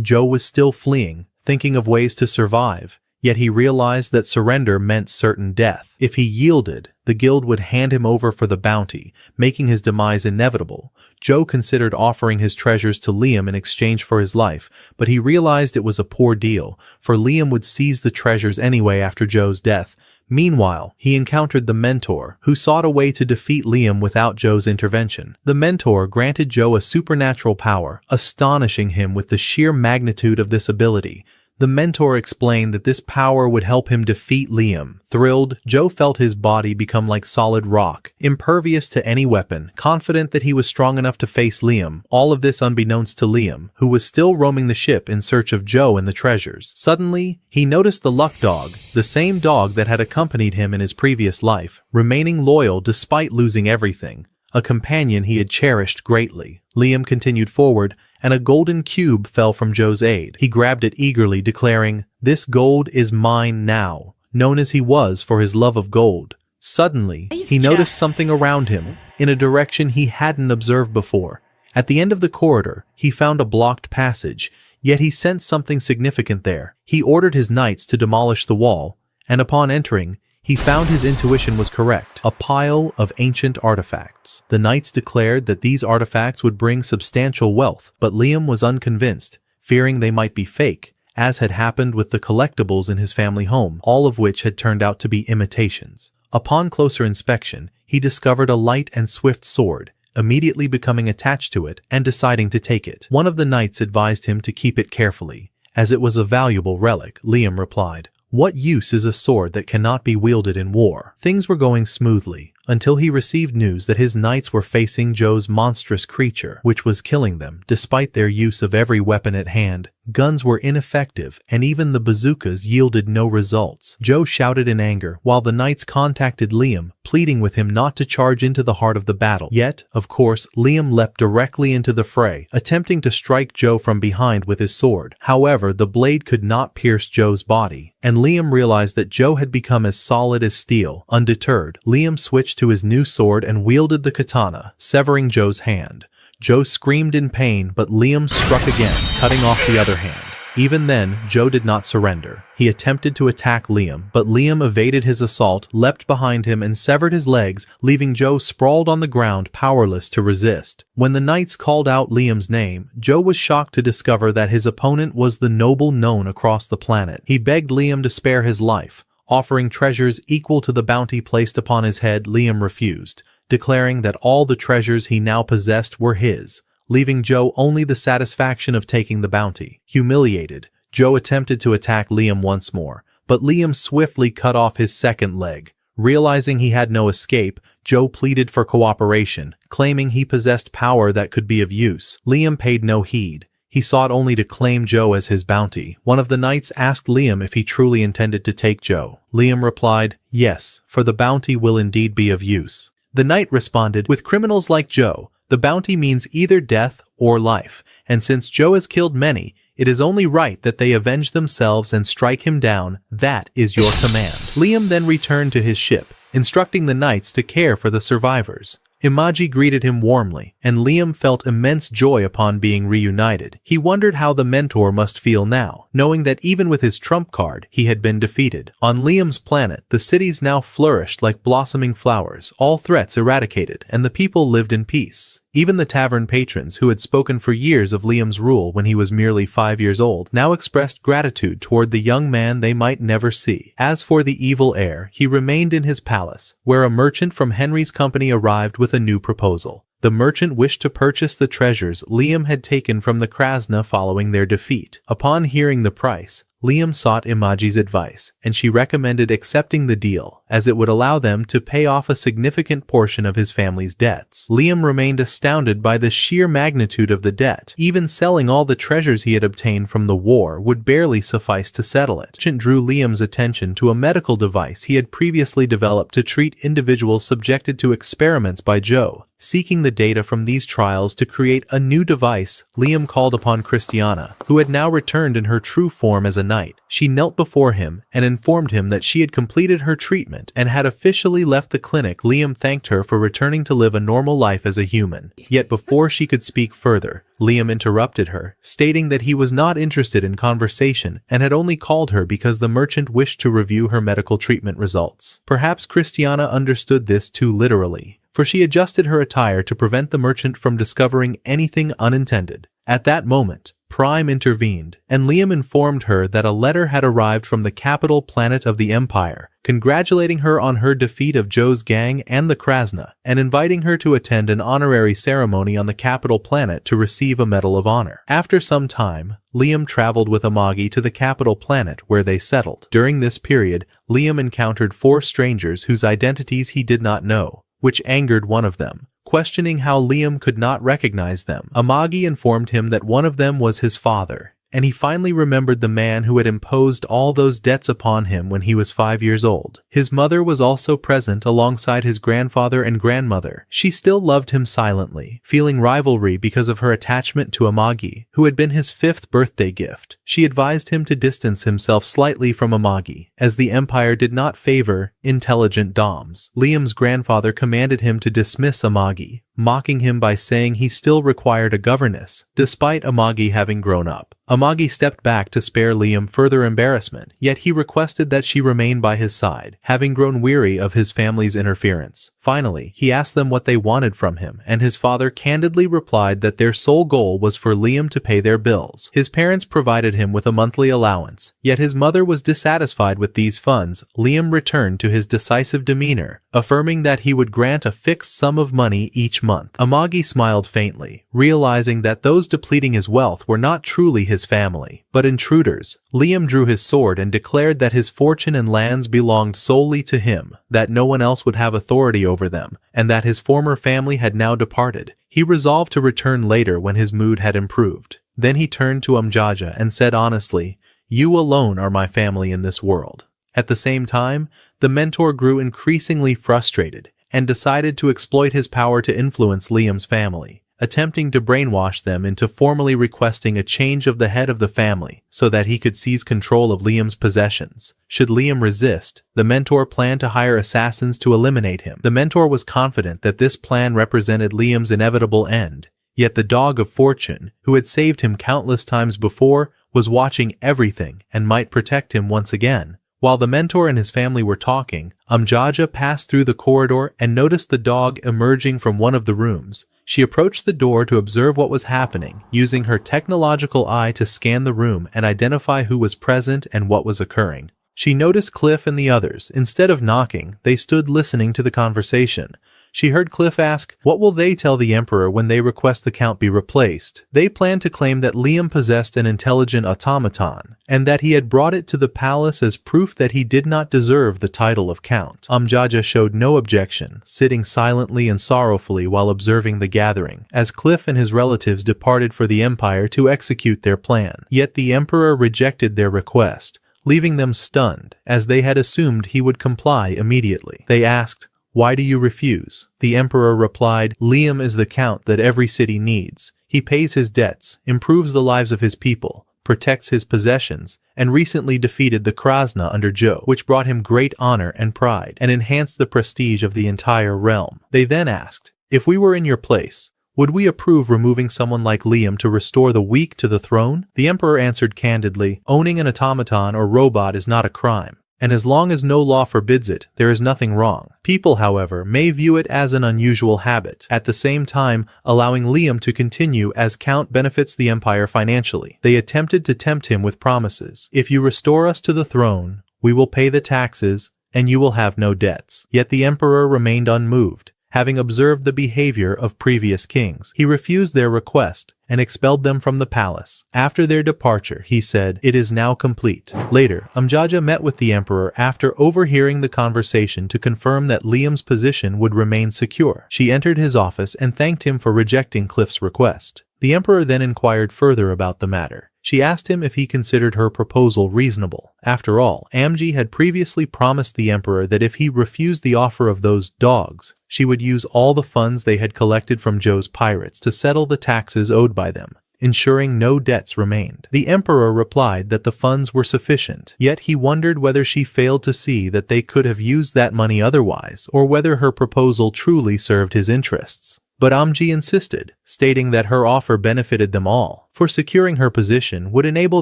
Joe was still fleeing, thinking of ways to survive, yet he realized that surrender meant certain death. If he yielded, the guild would hand him over for the bounty, making his demise inevitable. Joe considered offering his treasures to Liam in exchange for his life, but he realized it was a poor deal, for Liam would seize the treasures anyway after Joe's death. Meanwhile, he encountered the mentor, who sought a way to defeat Liam without Joe's intervention. The mentor granted Joe a supernatural power, astonishing him with the sheer magnitude of this ability. The mentor explained that this power would help him defeat Liam. Thrilled, Joe felt his body become like solid rock, impervious to any weapon, confident that he was strong enough to face Liam, all of this unbeknownst to Liam, who was still roaming the ship in search of Joe and the treasures. Suddenly, he noticed the luck dog, the same dog that had accompanied him in his previous life, remaining loyal despite losing everything, a companion he had cherished greatly. Liam continued forward, and a golden cube fell from Joe's aide. He grabbed it eagerly, declaring, "This gold is mine now," known as he was for his love of gold. Suddenly, he noticed something around him, in a direction he hadn't observed before. At the end of the corridor, he found a blocked passage, yet he sensed something significant there. He ordered his knights to demolish the wall, and upon entering, he found his intuition was correct. A pile of ancient artifacts. The knights declared that these artifacts would bring substantial wealth, but Liam was unconvinced, fearing they might be fake, as had happened with the collectibles in his family home, all of which had turned out to be imitations. Upon closer inspection, he discovered a light and swift sword, immediately becoming attached to it and deciding to take it. One of the knights advised him to keep it carefully, as it was a valuable relic. Liam replied, "What use is a sword that cannot be wielded in war?" Things were going smoothly, until he received news that his knights were facing Joe's monstrous creature, which was killing them. Despite their use of every weapon at hand, guns were ineffective, and even the bazookas yielded no results. Joe shouted in anger, while the knights contacted Liam, pleading with him not to charge into the heart of the battle. Yet, of course, Liam leapt directly into the fray, attempting to strike Joe from behind with his sword. However, the blade could not pierce Joe's body, and Liam realized that Joe had become as solid as steel. Undeterred, Liam switched to his new sword and wielded the katana, severing Joe's hand. Joe screamed in pain, but Liam struck again, cutting off the other hand. Even then, Joe did not surrender. He attempted to attack Liam, but Liam evaded his assault, leapt behind him, and severed his legs, leaving Joe sprawled on the ground, powerless to resist. When the knights called out Liam's name, Joe was shocked to discover that his opponent was the noble known across the planet. He begged Liam to spare his life, offering treasures equal to the bounty placed upon his head. Liam refused, declaring that all the treasures he now possessed were his, leaving Joe only the satisfaction of taking the bounty. Humiliated, Joe attempted to attack Liam once more, but Liam swiftly cut off his second leg. Realizing he had no escape, Joe pleaded for cooperation, claiming he possessed power that could be of use. Liam paid no heed. He sought only to claim Joe as his bounty. One of the knights asked Liam if he truly intended to take Joe. Liam replied, "Yes, for the bounty will indeed be of use." The knight responded, "With criminals like Joe, the bounty means either death or life, and since Joe has killed many, it is only right that they avenge themselves and strike him down. That is your command." Liam then returned to his ship, instructing the knights to care for the survivors. Imaji greeted him warmly, and Liam felt immense joy upon being reunited. He wondered how the mentor must feel now, knowing that even with his trump card, he had been defeated. On Liam's planet, the cities now flourished like blossoming flowers, all threats eradicated, and the people lived in peace. Even the tavern patrons who had spoken for years of Liam's rule when he was merely 5 years old now expressed gratitude toward the young man they might never see. As for the evil heir, he remained in his palace, where a merchant from Henry's company arrived with a new proposal. The merchant wished to purchase the treasures Liam had taken from the Krasna following their defeat. Upon hearing the price, Liam sought Imaji's advice, and she recommended accepting the deal, as it would allow them to pay off a significant portion of his family's debts. Liam remained astounded by the sheer magnitude of the debt. Even selling all the treasures he had obtained from the war would barely suffice to settle it. The merchant drew Liam's attention to a medical device he had previously developed to treat individuals subjected to experiments by Joe. Seeking the data from these trials to create a new device, Liam called upon Christiana, who had now returned in her true form as a knight. She knelt before him and informed him that she had completed her treatment and had officially left the clinic. Liam thanked her for returning to live a normal life as a human. Yet before she could speak further, Liam interrupted her, stating that he was not interested in conversation and had only called her because the merchant wished to review her medical treatment results. Perhaps Christiana understood this too literally, for she adjusted her attire to prevent the merchant from discovering anything unintended. At that moment, Prime intervened, and Liam informed her that a letter had arrived from the capital planet of the Empire, congratulating her on her defeat of Joe's gang and the Krasna, and inviting her to attend an honorary ceremony on the capital planet to receive a Medal of Honor. After some time, Liam traveled with Amagi to the capital planet where they settled. During this period, Liam encountered 4 strangers whose identities he did not know, which angered one of them. Questioning how Liam could not recognize them, Amagi informed him that one of them was his father, and he finally remembered the man who had imposed all those debts upon him when he was 5 years old. His mother was also present alongside his grandfather and grandmother. She still loved him silently, feeling rivalry because of her attachment to Amagi, who had been his 5th birthday gift. She advised him to distance himself slightly from Amagi, as the empire did not favor intelligent doms. Liam's grandfather commanded him to dismiss Amagi, mocking him by saying he still required a governess, despite Amagi having grown up. Amagi stepped back to spare Liam further embarrassment, yet he requested that she remain by his side, having grown weary of his family's interference. Finally, he asked them what they wanted from him, and his father candidly replied that their sole goal was for Liam to pay their bills. His parents provided him with a monthly allowance, yet his mother was dissatisfied with these funds. Liam returned to his decisive demeanor, affirming that he would grant a fixed sum of money each month. Amagi smiled faintly, realizing that those depleting his wealth were not truly his family, but intruders. Liam drew his sword and declared that his fortune and lands belonged solely to him, that no one else would have authority over them, and that his former family had now departed. He resolved to return later when his mood had improved. Then he turned to Amjaja and said honestly, "You alone are my family in this world." At the same time, the mentor grew increasingly frustrated and decided to exploit his power to influence Liam's family, attempting to brainwash them into formally requesting a change of the head of the family so that he could seize control of Liam's possessions. Should Liam resist, the mentor planned to hire assassins to eliminate him. The mentor was confident that this plan represented Liam's inevitable end, yet the dog of fortune, who had saved him countless times before, was watching everything and might protect him once again. While the mentor and his family were talking, Amjaja passed through the corridor and noticed the dog emerging from one of the rooms. She approached the door to observe what was happening, using her technological eye to scan the room and identify who was present and what was occurring. She noticed Cliff and the others. Instead of knocking, they stood listening to the conversation. She heard Cliff ask, "What will they tell the Emperor when they request the Count be replaced?" They planned to claim that Liam possessed an intelligent automaton, and that he had brought it to the palace as proof that he did not deserve the title of Count. Amjaja showed no objection, sitting silently and sorrowfully while observing the gathering, as Cliff and his relatives departed for the Empire to execute their plan. Yet the Emperor rejected their request, leaving them stunned, as they had assumed he would comply immediately. They asked, "Why do you refuse?" The Emperor replied, "Liam is the Count that every city needs. He pays his debts, improves the lives of his people, protects his possessions, and recently defeated the Krasna under Joe, which brought him great honor and pride, and enhanced the prestige of the entire realm." They then asked, "If we were in your place, would we approve removing someone like Liam to restore the weak to the throne?" The Emperor answered candidly, "Owning an automaton or robot is not a crime, and as long as no law forbids it, there is nothing wrong. People, however, may view it as an unusual habit. At the same time, allowing Liam to continue as Count benefits the Empire financially." They attempted to tempt him with promises. "If you restore us to the throne, we will pay the taxes, and you will have no debts." Yet the Emperor remained unmoved. Having observed the behavior of previous kings, he refused their request and expelled them from the palace. After their departure, he said, "It is now complete." Later, Amjaja met with the Emperor after overhearing the conversation to confirm that Liam's position would remain secure. She entered his office and thanked him for rejecting Cliff's request. The Emperor then inquired further about the matter. She asked him if he considered her proposal reasonable. After all, Amji had previously promised the Emperor that if he refused the offer of those dogs, she would use all the funds they had collected from Joe's pirates to settle the taxes owed by them, ensuring no debts remained. The Emperor replied that the funds were sufficient, yet he wondered whether she failed to see that they could have used that money otherwise, or whether her proposal truly served his interests. But Amji insisted, stating that her offer benefited them all, for securing her position would enable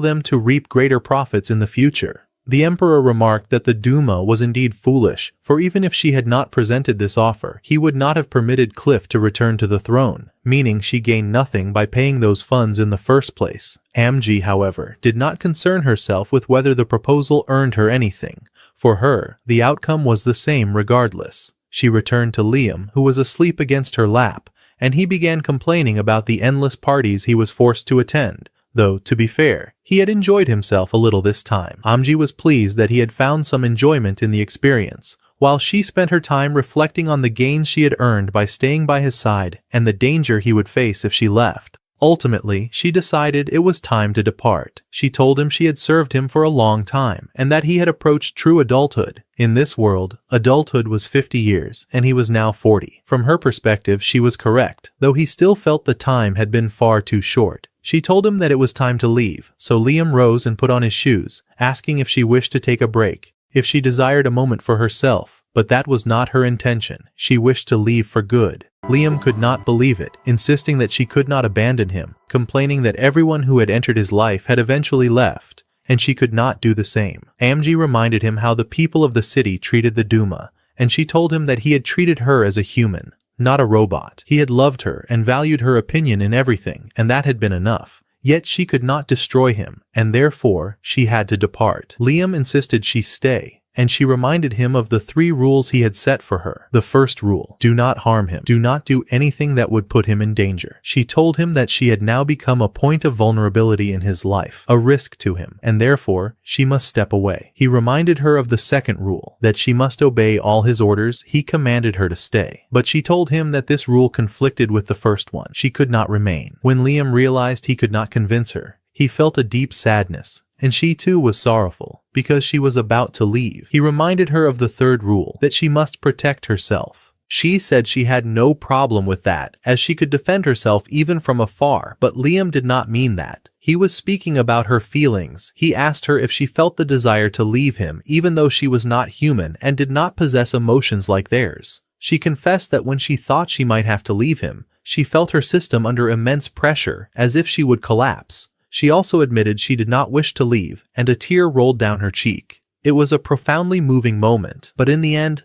them to reap greater profits in the future. The Emperor remarked that the Duma was indeed foolish, for even if she had not presented this offer, he would not have permitted Cliff to return to the throne, meaning she gained nothing by paying those funds in the first place. Amji, however, did not concern herself with whether the proposal earned her anything. For her, the outcome was the same regardless. She returned to Liam, who was asleep against her lap, and he began complaining about the endless parties he was forced to attend, though, to be fair, he had enjoyed himself a little this time. Amji was pleased that he had found some enjoyment in the experience, while she spent her time reflecting on the gains she had earned by staying by his side and the danger he would face if she left. Ultimately, she decided it was time to depart. She told him she had served him for a long time, and that he had approached true adulthood. In this world, adulthood was 50 years, and he was now 40. From her perspective, she was correct, though he still felt the time had been far too short. She told him that it was time to leave, so Liam rose and put on his shoes, asking if she wished to take a break, if she desired a moment for herself. But that was not her intention. She wished to leave for good. Liam could not believe it, insisting that she could not abandon him, complaining that everyone who had entered his life had eventually left, and she could not do the same. Amji reminded him how the people of the city treated the Duma, and she told him that he had treated her as a human, not a robot. He had loved her and valued her opinion in everything, and that had been enough. Yet she could not destroy him, and therefore she had to depart. Liam insisted she stay, and she reminded him of the 3 rules he had set for her. The first rule: do not harm him. Do not do anything that would put him in danger. She told him that she had now become a point of vulnerability in his life, a risk to him, and therefore she must step away. He reminded her of the second rule, that she must obey all his orders. He commanded her to stay, but she told him that this rule conflicted with the first one. She could not remain. When Liam realized he could not convince her, he felt a deep sadness, and she too was sorrowful, because she was about to leave. He reminded her of the third rule, that she must protect herself. She said she had no problem with that, as she could defend herself even from afar, but Liam did not mean that. He was speaking about her feelings. He asked her if she felt the desire to leave him, even though she was not human and did not possess emotions like theirs. She confessed that when she thought she might have to leave him, she felt her system under immense pressure, as if she would collapse. She also admitted she did not wish to leave, and a tear rolled down her cheek. It was a profoundly moving moment, but in the end,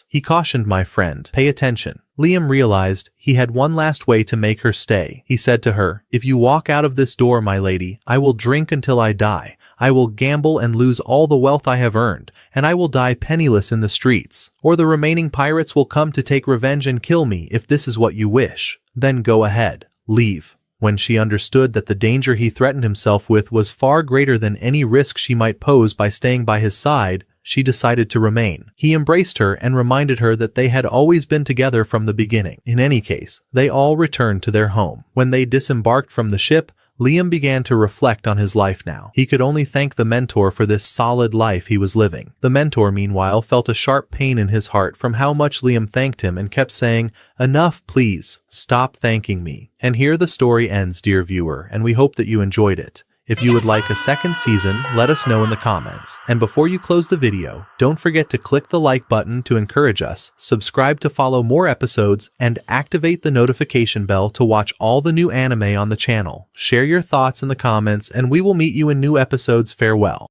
he cautioned my friend, pay attention. Liam realized he had one last way to make her stay. He said to her, if you walk out of this door, my lady, I will drink until I die. I will gamble and lose all the wealth I have earned, and I will die penniless in the streets, or the remaining pirates will come to take revenge and kill me if this is what you wish. Then go ahead, leave. When she understood that the danger he threatened himself with was far greater than any risk she might pose by staying by his side, she decided to remain. He embraced her and reminded her that they had always been together from the beginning. In any case, they all returned to their home. When they disembarked from the ship, Liam began to reflect on his life now. He could only thank the mentor for this solid life he was living. The mentor, meanwhile, felt a sharp pain in his heart from how much Liam thanked him and kept saying, enough, please, stop thanking me. And here the story ends, dear viewer, and we hope that you enjoyed it. If you would like a second season, let us know in the comments. And before you close the video, don't forget to click the like button to encourage us, subscribe to follow more episodes, and activate the notification bell to watch all the new anime on the channel. Share your thoughts in the comments, and we will meet you in new episodes. Farewell.